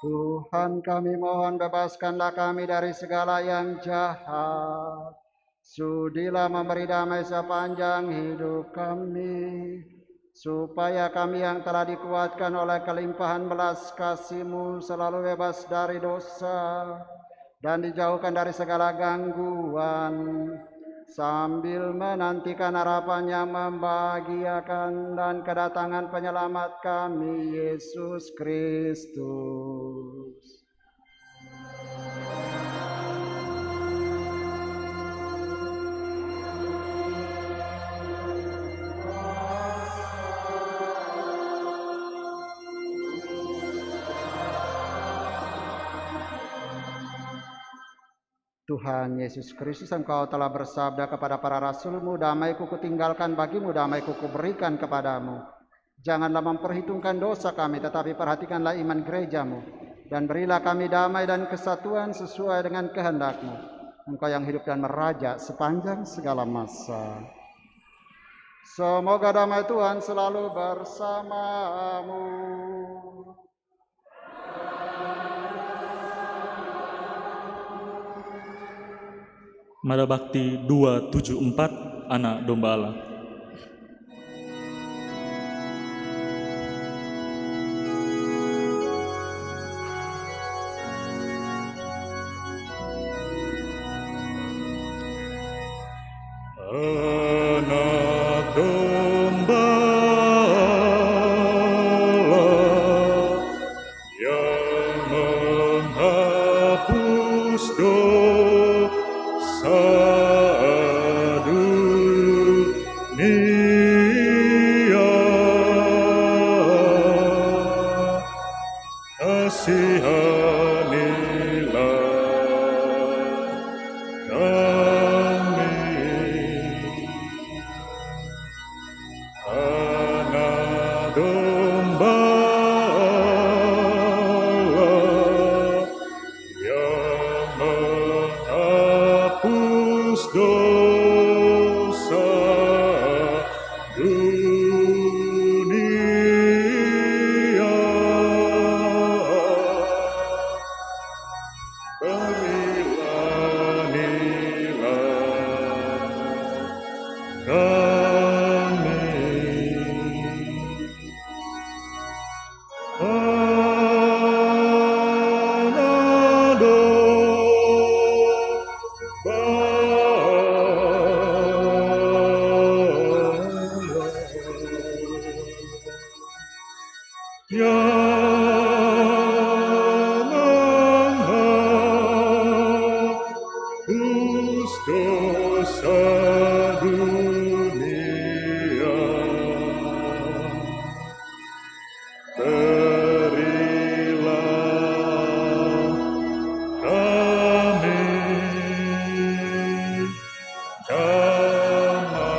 Tuhan, kami mohon bebaskanlah kami dari segala yang jahat. Sudilah memberi damai sepanjang hidup kami, supaya kami yang telah dikuatkan oleh kelimpahan belas kasih-Mu selalu bebas dari dosa dan dijauhkan dari segala gangguan, sambil menantikan harapan yang membahagiakan dan kedatangan penyelamat kami, Yesus Kristus. Tuhan Yesus Kristus, Engkau telah bersabda kepada para rasul-Mu, damai-Ku kutinggalkan bagimu, damai-Ku kuberikan kepadamu. Janganlah memperhitungkan dosa kami, tetapi perhatikanlah iman gereja-Mu, dan berilah kami damai dan kesatuan sesuai dengan kehendak-Mu. Engkau yang hidup dan meraja sepanjang segala masa. Semoga damai Tuhan selalu bersamamu. Mada Bakti 274, Anak Domba Allah. Anak domba Allah yang menghapus dosa dosa dunia. Berilah kami dosa dunia. Berilah kami damai.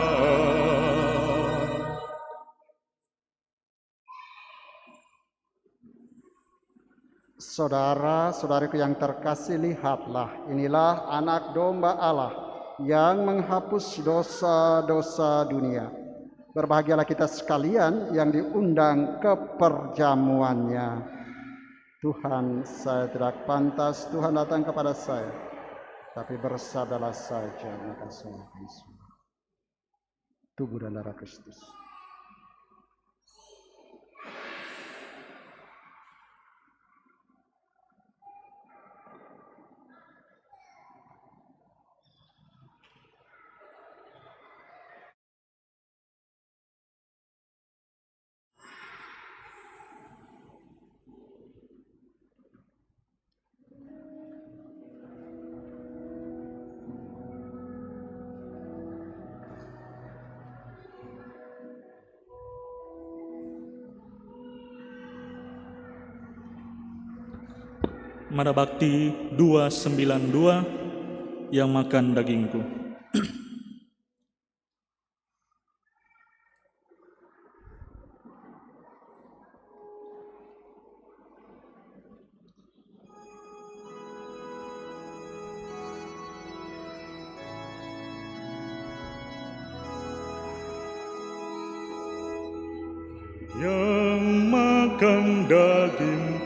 Saudara-saudariku yang terkasih, lihatlah, inilah anak domba Allah yang menghapus dosa-dosa dunia. Berbahagialah kita sekalian yang diundang ke perjamuannya. Tuhan, saya tidak pantas Tuhan datang kepada saya, tapi bersabdalah saja, maka saya akan sembuh. Tubuh dan darah Kristus. Mara Bakti 292 yang makan dagingku. Yang makan dagingku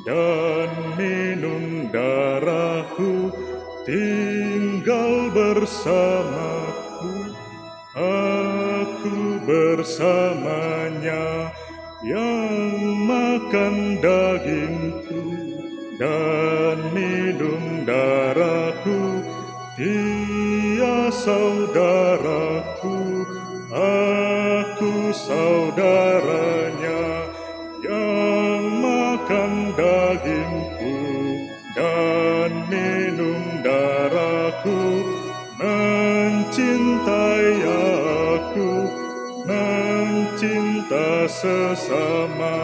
dan minum darahku tinggal bersamaku, aku bersamanya. Yang makan dagingku dan minum darahku, dia saudaraku, aku saudaranya. Yang makan dagingku dan minum darahku mencintai aku, mencinta sesama.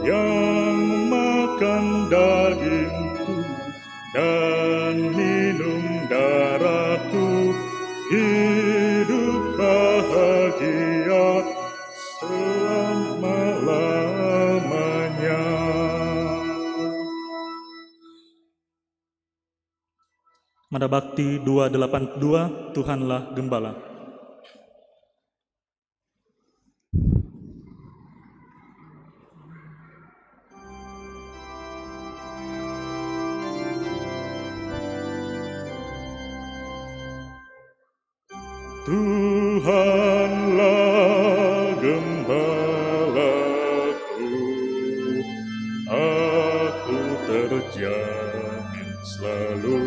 Yang makan dagingku dan minum darahku hidup bahagia selama-lamanya. Mara Bakti 282, Tuhanlah Gembala. Tuhanlah gembalaku, aku terjamin selalu.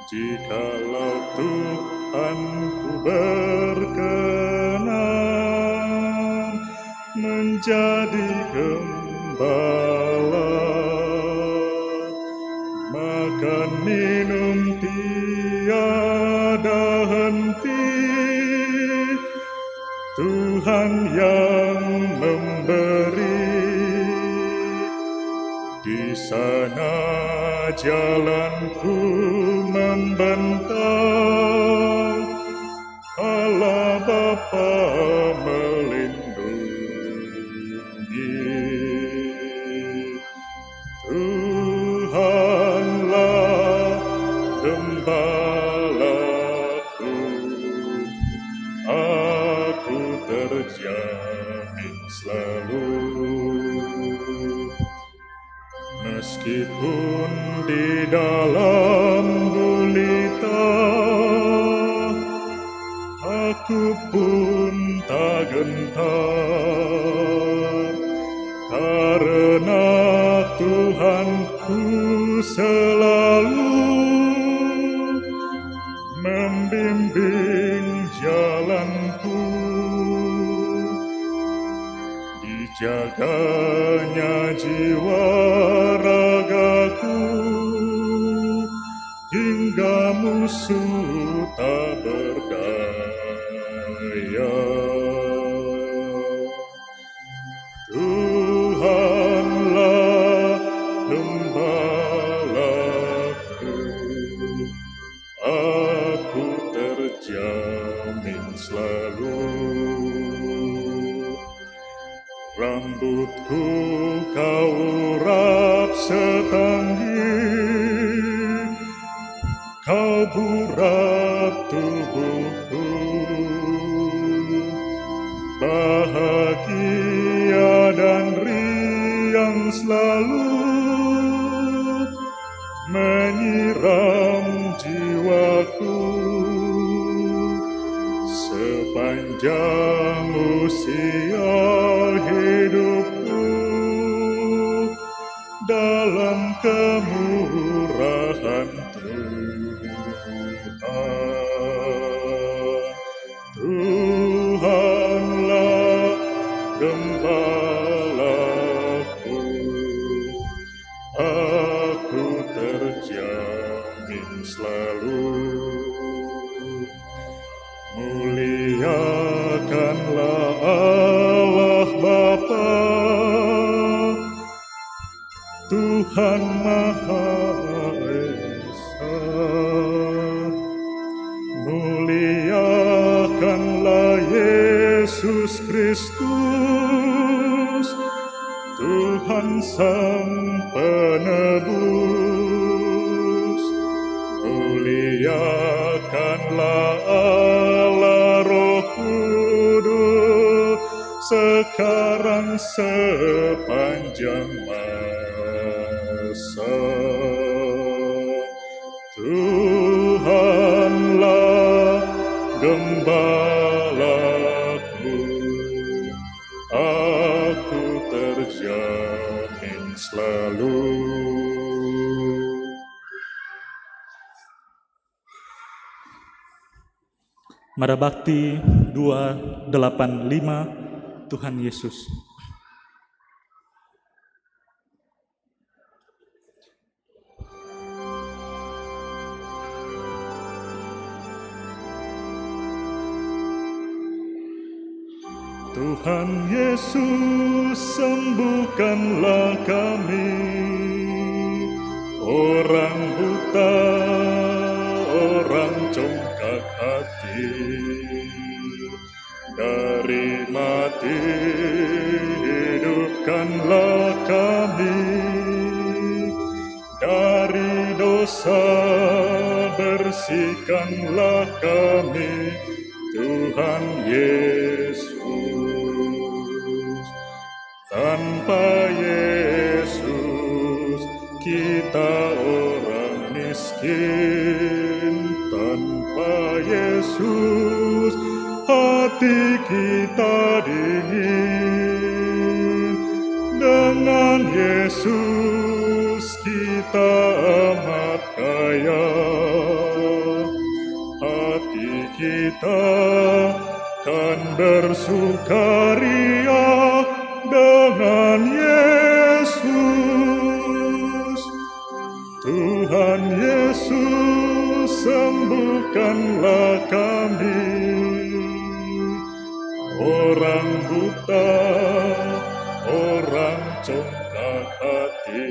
Jikalau Tuhanku berkenan menjadi gembala, makan minum tiada henti. Tuhan yang memberi, di sana jalanku membentang. Allah Bapa melindungi. Tuhanlah Meskipun di dalam gulita, aku pun tak gentar, karena Tuhanku selalu membimbing jalanku. Dijaganya jiwa ragaku hingga musuh tak berdaya. Tuhanlah gembalaku, aku terjamin selalu. Rambutku kau urap setanggi, kau burat tubuhku. Bahagia dan riang selalu menyiram jiwaku. Sepanjang usia hidupku, dalam kemurahan Tuhan. Tuhanlah gembalaku, aku terjamin selalu. Muliakanlah Allah Bapa, Tuhan Maha Esa. Muliakanlah Yesus Kristus, Tuhan Sang Penebus. Muliakanlah Allah Roh Kudus, sekarang sepanjang masa. Tuhanlah gembalaku, aku terjamin selalu. Mara Bakti 285, Tuhan Yesus. Tuhan Yesus, sembuhkanlah kami, orang buta, orang congkak hati, dari mati hidupkanlah kami, dari dosa bersihkanlah kami, Tuhan Yesus. Tanpa Yesus kita orang miskin, tanpa Yesus hati kita dingin, dengan Yesus kita amat kaya, hati kita kan bersukaria dengan Yesus. Tuhan Yesus, sembuhkanlah kami, orang buta, orang congkak hati,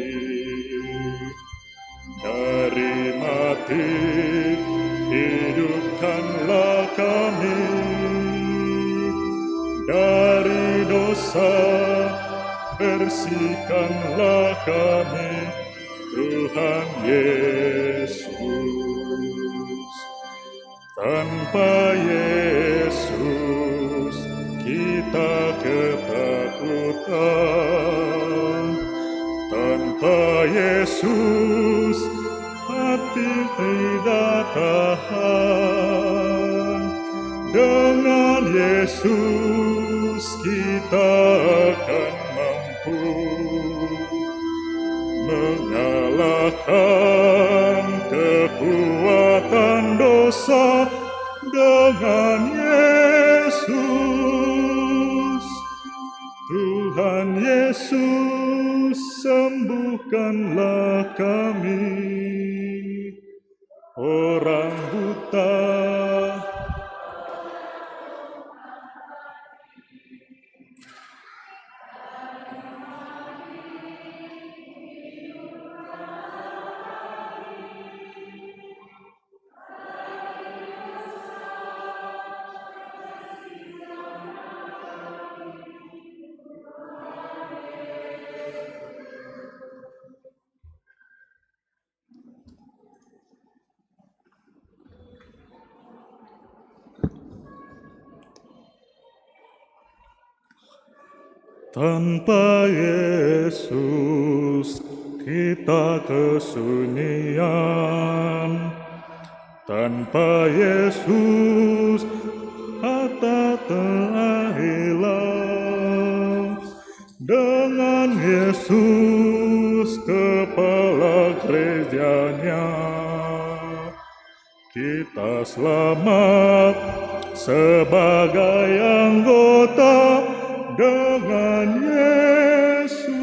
dari mati hidupkanlah kami, dari dosa bersihkanlah kami, Tuhan Yesus. Tanpa Yesus kita ketakutan, tanpa Tanpa Yesus hati tidak tahan. Dengan Yesus kita akan mampu mengalahkan kekuatan dosa. Dengan Yesus, Tuhan Yesus, sembuhkanlah kami, orang buta. Tanpa Yesus kita kesunyian. Tanpa Yesus harta telah hilang. Dengan Yesus kepala gerejanya, kita selamat sebagai anggota. Dengan Yesus.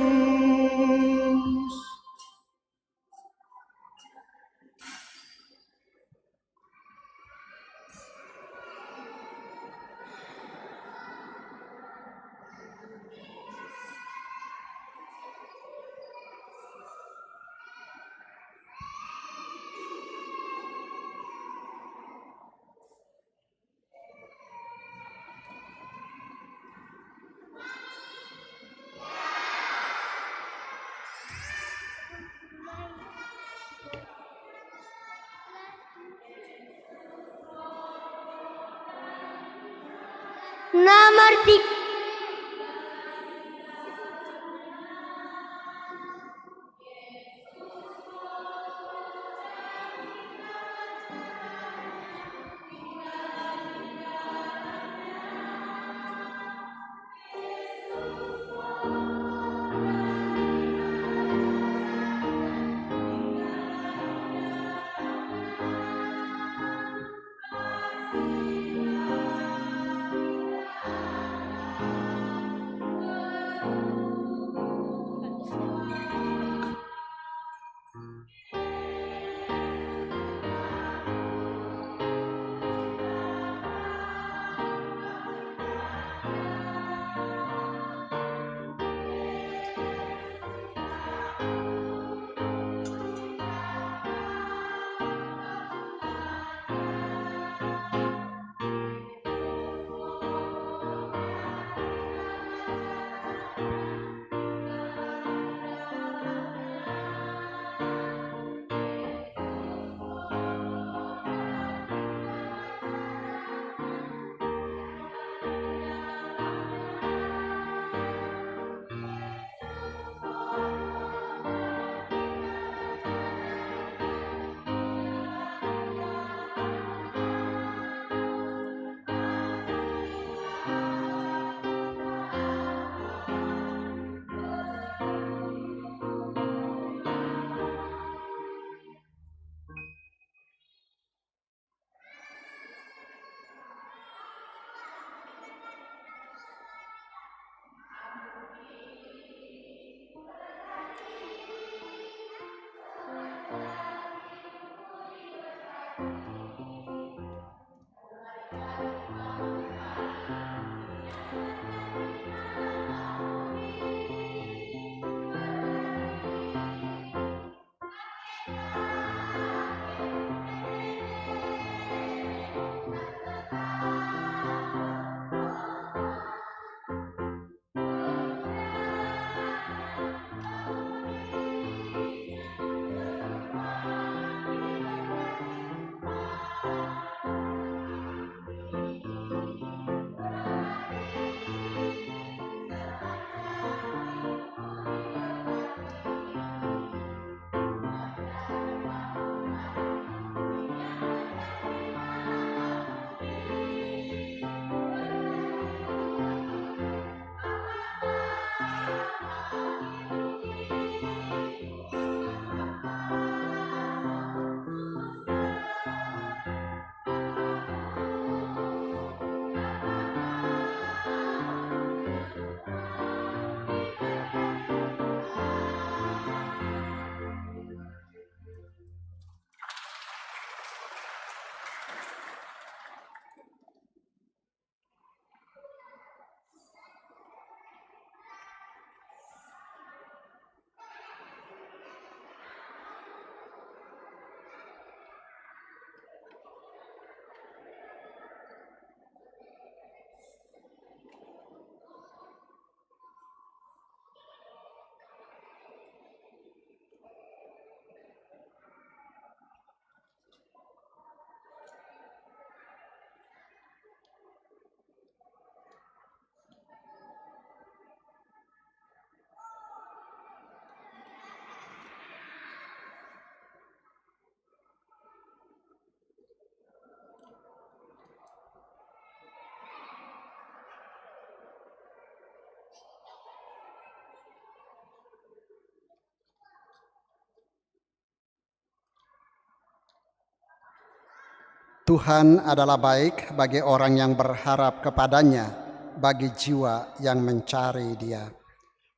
Tuhan adalah baik bagi orang yang berharap kepadanya, bagi jiwa yang mencari Dia.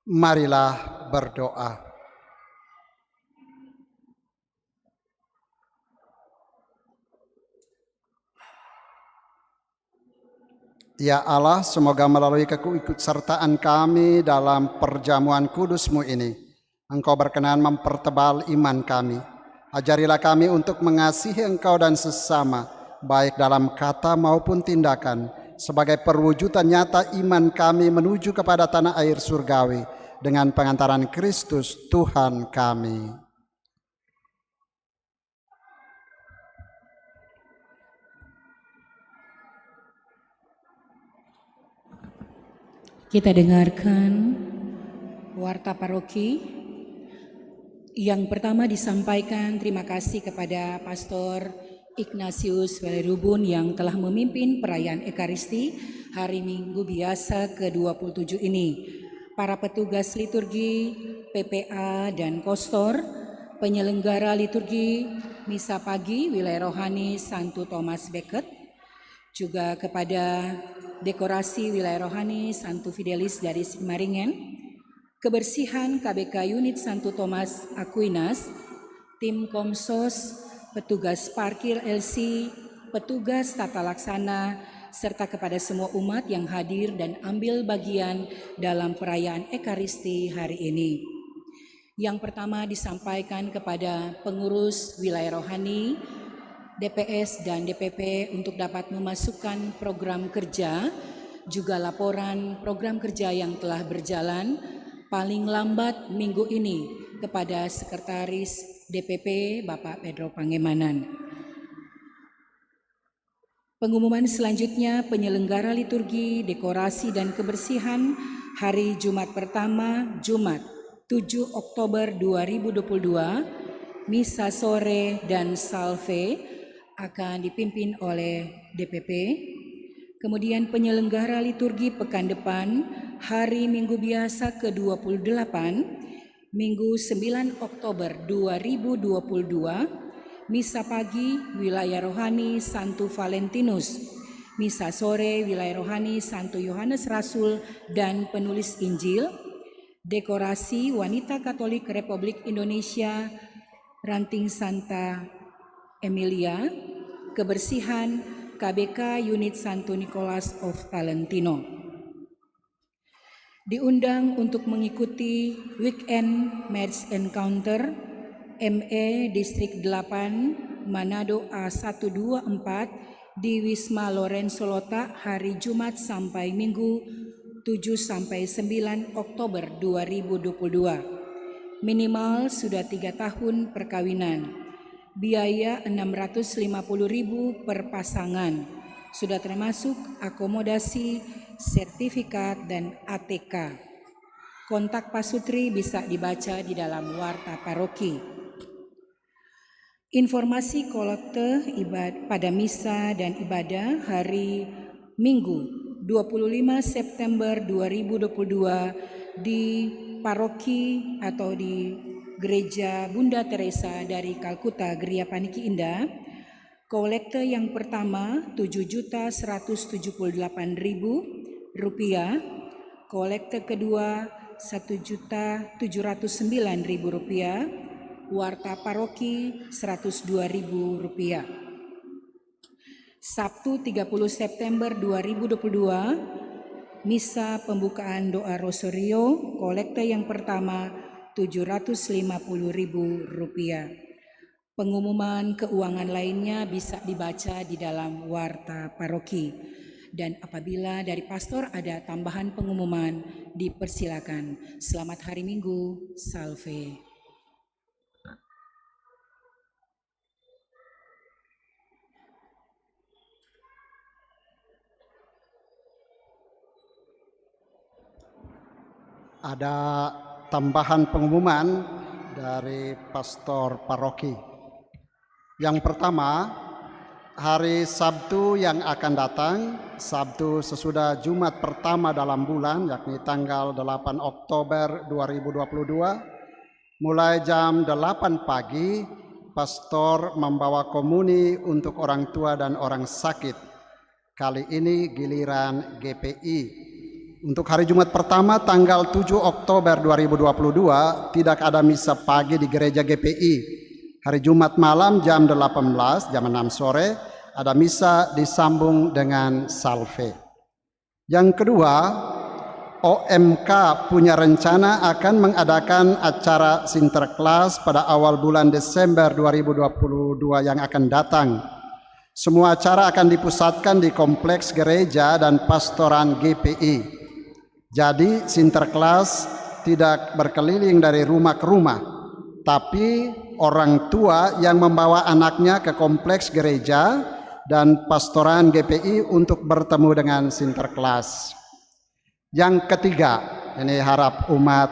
Marilah berdoa. Ya Allah, semoga melalui keikutsertaan kami dalam perjamuan kudus-Mu ini, Engkau berkenan mempertebal iman kami. Ajarilah kami untuk mengasihi Engkau dan sesama, baik dalam kata maupun tindakan, sebagai perwujudan nyata iman kami menuju kepada tanah air surgawi, dengan pengantaran Kristus Tuhan kami. Kita dengarkan warta paroki. Yang pertama disampaikan terima kasih kepada Pastor Ignatius Walerubun yang telah memimpin perayaan Ekaristi hari Minggu biasa ke-27 ini. Para petugas liturgi, PPA dan Kostor, penyelenggara liturgi Misa Pagi Wilayah Rohani Santo Thomas Becket, juga kepada dekorasi Wilayah Rohani Santo Fidelis dari Sigmaringen, kebersihan KBK Unit Santo Thomas Aquinas, tim Komsos, petugas parkir LC, petugas tata laksana, serta kepada semua umat yang hadir dan ambil bagian dalam perayaan Ekaristi hari ini. Yang pertama disampaikan kepada pengurus Wilayah Rohani, DPS dan DPP untuk dapat memasukkan program kerja, juga laporan program kerja yang telah berjalan paling lambat minggu ini kepada Sekretaris DPP Bapak Pedro Pangemanan. Pengumuman selanjutnya penyelenggara liturgi, dekorasi dan kebersihan hari Jumat pertama, Jumat 7 Oktober 2022, Misa sore dan salve akan dipimpin oleh DPP. Kemudian penyelenggara liturgi pekan depan hari Minggu biasa ke-28, Minggu 9 Oktober 2022, Misa pagi Wilayah Rohani Santo Valentinus, Misa sore Wilayah Rohani Santo Yohanes Rasul dan penulis Injil, dekorasi Wanita Katolik Republik Indonesia Ranting Santa Emilia, kebersihan KBK Unit Santo Nicholas of Talentino. Diundang untuk mengikuti Weekend Marriage Encounter ME Distrik 8 Manado A124 di Wisma Lorenzo Lota hari Jumat sampai Minggu 7-9 Oktober 2022. Minimal sudah 3 tahun perkawinan. Biaya 650.000 per pasangan. Sudah termasuk akomodasi, sertifikat dan ATK. Kontak pasutri bisa dibaca di dalam warta paroki. Informasi kolekte pada misa dan ibadah hari Minggu 25 September 2022 di paroki atau di Gereja Bunda Teresa dari Kalkuta Gria Paniki Indah. Kolekte yang pertama Rp7.178.000, kolekte kedua Rp1.709.000, warta paroki Rp102.000. Sabtu 30 September 2022, misa pembukaan doa rosario, kolekte yang pertama Rp750.000. Pengumuman keuangan lainnya bisa dibaca di dalam warta paroki. Dan apabila dari pastor ada tambahan pengumuman, dipersilakan. Selamat hari Minggu, salve. Ada tambahan pengumuman dari pastor paroki. Yang pertama, hari Sabtu yang akan datang, Sabtu sesudah Jumat pertama dalam bulan, yakni tanggal 8 Oktober 2022, mulai jam 8 pagi, pastor membawa komuni untuk orang tua dan orang sakit. Kali ini giliran GPI. Untuk hari Jumat pertama tanggal 7 Oktober 2022 tidak ada misa pagi di gereja GPI. Hari Jumat malam jam 18, jam 6 sore ada misa disambung dengan salve. Yang kedua, OMK punya rencana akan mengadakan acara Sinterklas pada awal bulan Desember 2022 yang akan datang. Semua acara akan dipusatkan di kompleks gereja dan pastoran GPI. Jadi Sinterklas tidak berkeliling dari rumah ke rumah, tapi orang tua yang membawa anaknya ke kompleks gereja dan pastoran GPI untuk bertemu dengan Sinterklas. Yang ketiga, ini harap umat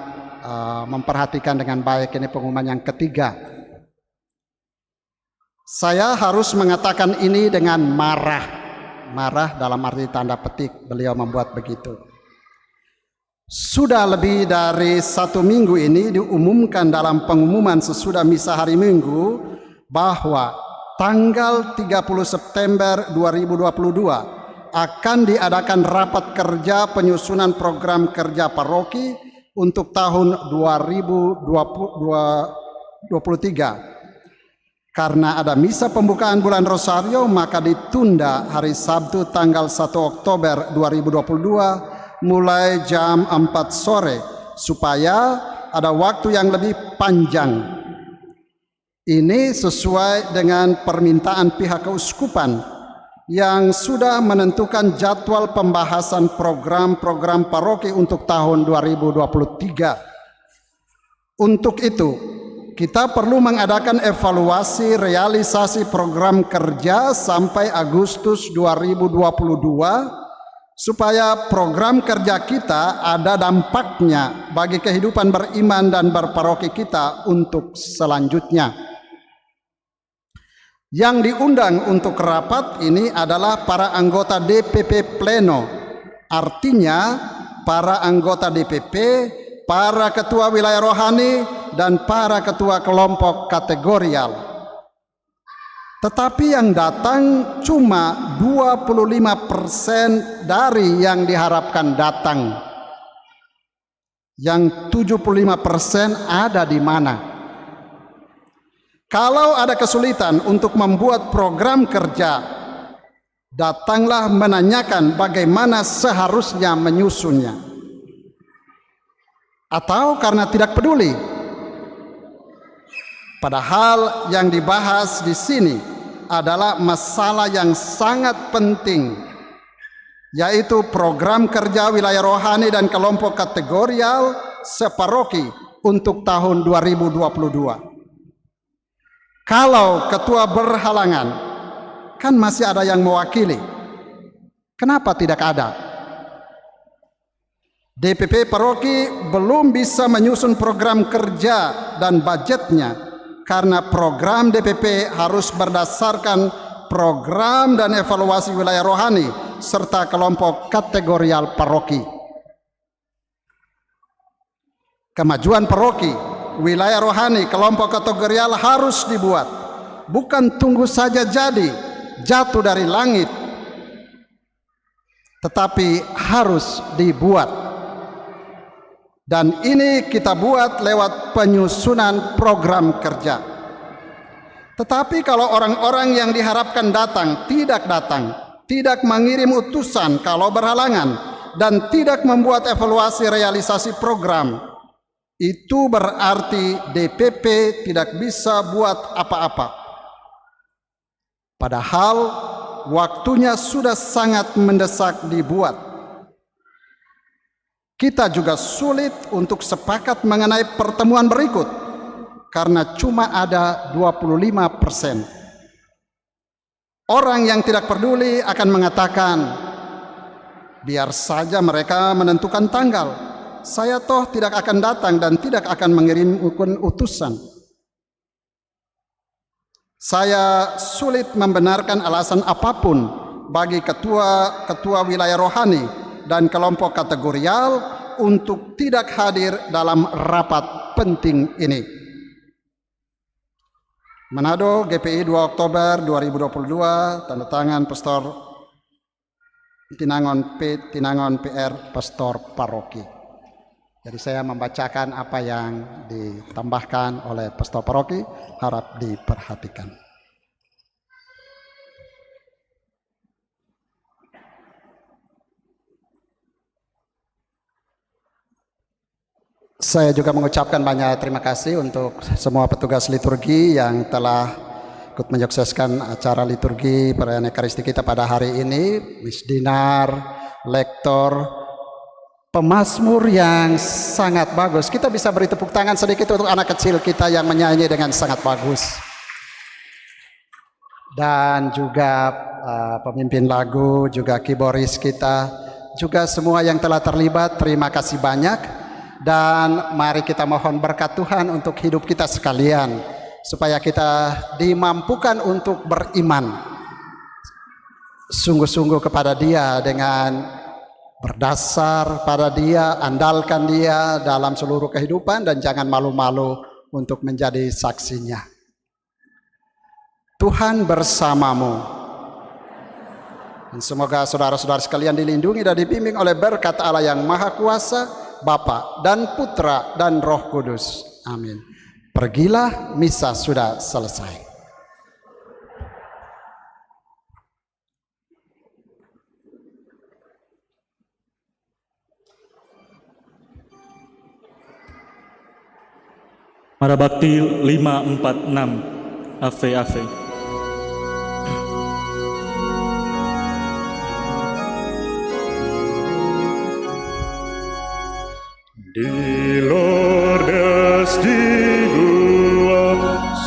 memperhatikan dengan baik, ini pengumuman yang ketiga. Saya harus mengatakan ini dengan marah. Marah dalam arti tanda petik, beliau membuat begitu. Sudah lebih dari 1 minggu ini diumumkan dalam pengumuman sesudah misa hari Minggu bahwa tanggal 30 September 2022 akan diadakan rapat kerja penyusunan program kerja paroki untuk tahun 2023. Karena ada misa pembukaan bulan Rosario, maka ditunda hari Sabtu tanggal 1 Oktober 2022 mulai jam 4 sore supaya ada waktu yang lebih panjang. Ini sesuai dengan permintaan pihak keuskupan yang sudah menentukan jadwal pembahasan program-program paroki untuk tahun 2023. Untuk itu, kita perlu mengadakan evaluasi realisasi program kerja sampai Agustus 2022 supaya program kerja kita ada dampaknya bagi kehidupan beriman dan berparoki kita untuk selanjutnya. Yang diundang untuk rapat ini adalah para anggota DPP Pleno, artinya para anggota DPP, para ketua wilayah rohani, dan para ketua kelompok kategorial. Tetapi yang datang cuma 25% dari yang diharapkan datang. Yang 75% ada di mana? Kalau ada kesulitan untuk membuat program kerja, datanglah menanyakan bagaimana seharusnya menyusunnya. Atau karena tidak peduli. Padahal yang dibahas di sini adalah masalah yang sangat penting, yaitu program kerja wilayah rohani dan kelompok kategorial separoki untuk tahun 2022. Kalau ketua berhalangan, kan masih ada yang mewakili. Kenapa tidak ada? DPP paroki belum bisa menyusun program kerja dan budgetnya karena program DPP harus berdasarkan program dan evaluasi wilayah rohani serta kelompok kategorial paroki. Kemajuan paroki, wilayah rohani, kelompok kategorial harus dibuat. Bukan tunggu saja jadi, jatuh dari langit. Tetapi harus dibuat. Dan ini kita buat lewat penyusunan program kerja. Tetapi kalau orang-orang yang diharapkan datang, tidak mengirim utusan kalau berhalangan, dan tidak membuat evaluasi realisasi program, itu berarti DPP tidak bisa buat apa-apa. Padahal waktunya sudah sangat mendesak dibuat. Kita juga sulit untuk sepakat mengenai pertemuan berikut karena cuma ada 25%. Orang yang tidak peduli akan mengatakan, biar saja mereka menentukan tanggal. Saya toh tidak akan datang dan tidak akan mengirim utusan. Saya sulit membenarkan alasan apapun bagi ketua wilayah rohani dan kelompok kategorial untuk tidak hadir dalam rapat penting ini. Manado, GPI 2 Oktober 2022, tanda tangan Pastor Tinangon PR, Pastor Paroki. Jadi saya membacakan apa yang ditambahkan oleh Pastor Paroki, harap diperhatikan. Saya juga mengucapkan banyak terima kasih untuk semua petugas liturgi yang telah ikut menyukseskan acara liturgi perayaan Ekaristi kita pada hari ini. Miss Dinar, lektor, pemazmur yang sangat bagus. Kita bisa beri tepuk tangan sedikit untuk anak kecil kita yang menyanyi dengan sangat bagus. Dan juga pemimpin lagu, juga keyboardis kita, juga semua yang telah terlibat, terima kasih banyak. Dan mari kita mohon berkat Tuhan untuk hidup kita sekalian, supaya kita dimampukan untuk beriman sungguh-sungguh kepada Dia, dengan berdasar pada Dia, andalkan Dia dalam seluruh kehidupan, dan jangan malu-malu untuk menjadi saksinya. Tuhan bersamamu. Dan semoga saudara-saudara sekalian dilindungi dan dibimbing oleh berkat Allah yang Maha Kuasa, Bapa dan Putra dan Roh Kudus. Amin. Pergilah, misa sudah selesai. Marabakti 546 Ave Ave. Di Lourdes di gua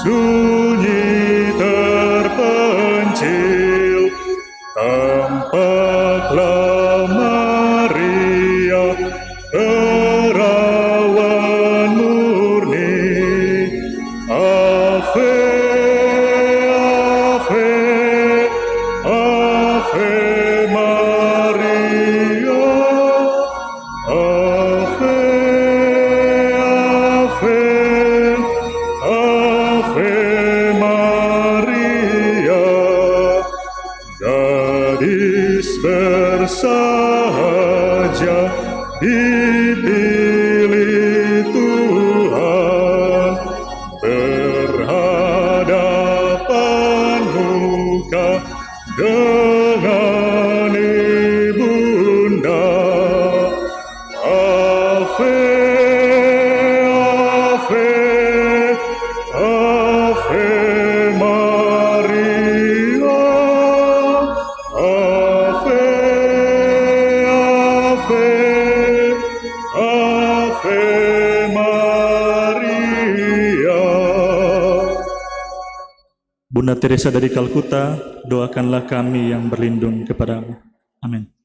sunyi terpencil, tampaklah Maria perawan murni. Ave, Ave, Ave Maria. Ave, Ave Maria, gadis bersahaja dipilih Tuhan, berhadapan muka dengan ibunda. Ave, Ave Maria. Ave, Ave Maria. Bunda Teresa dari Kalkuta, doakanlah kami yang berlindung kepadamu. Amin.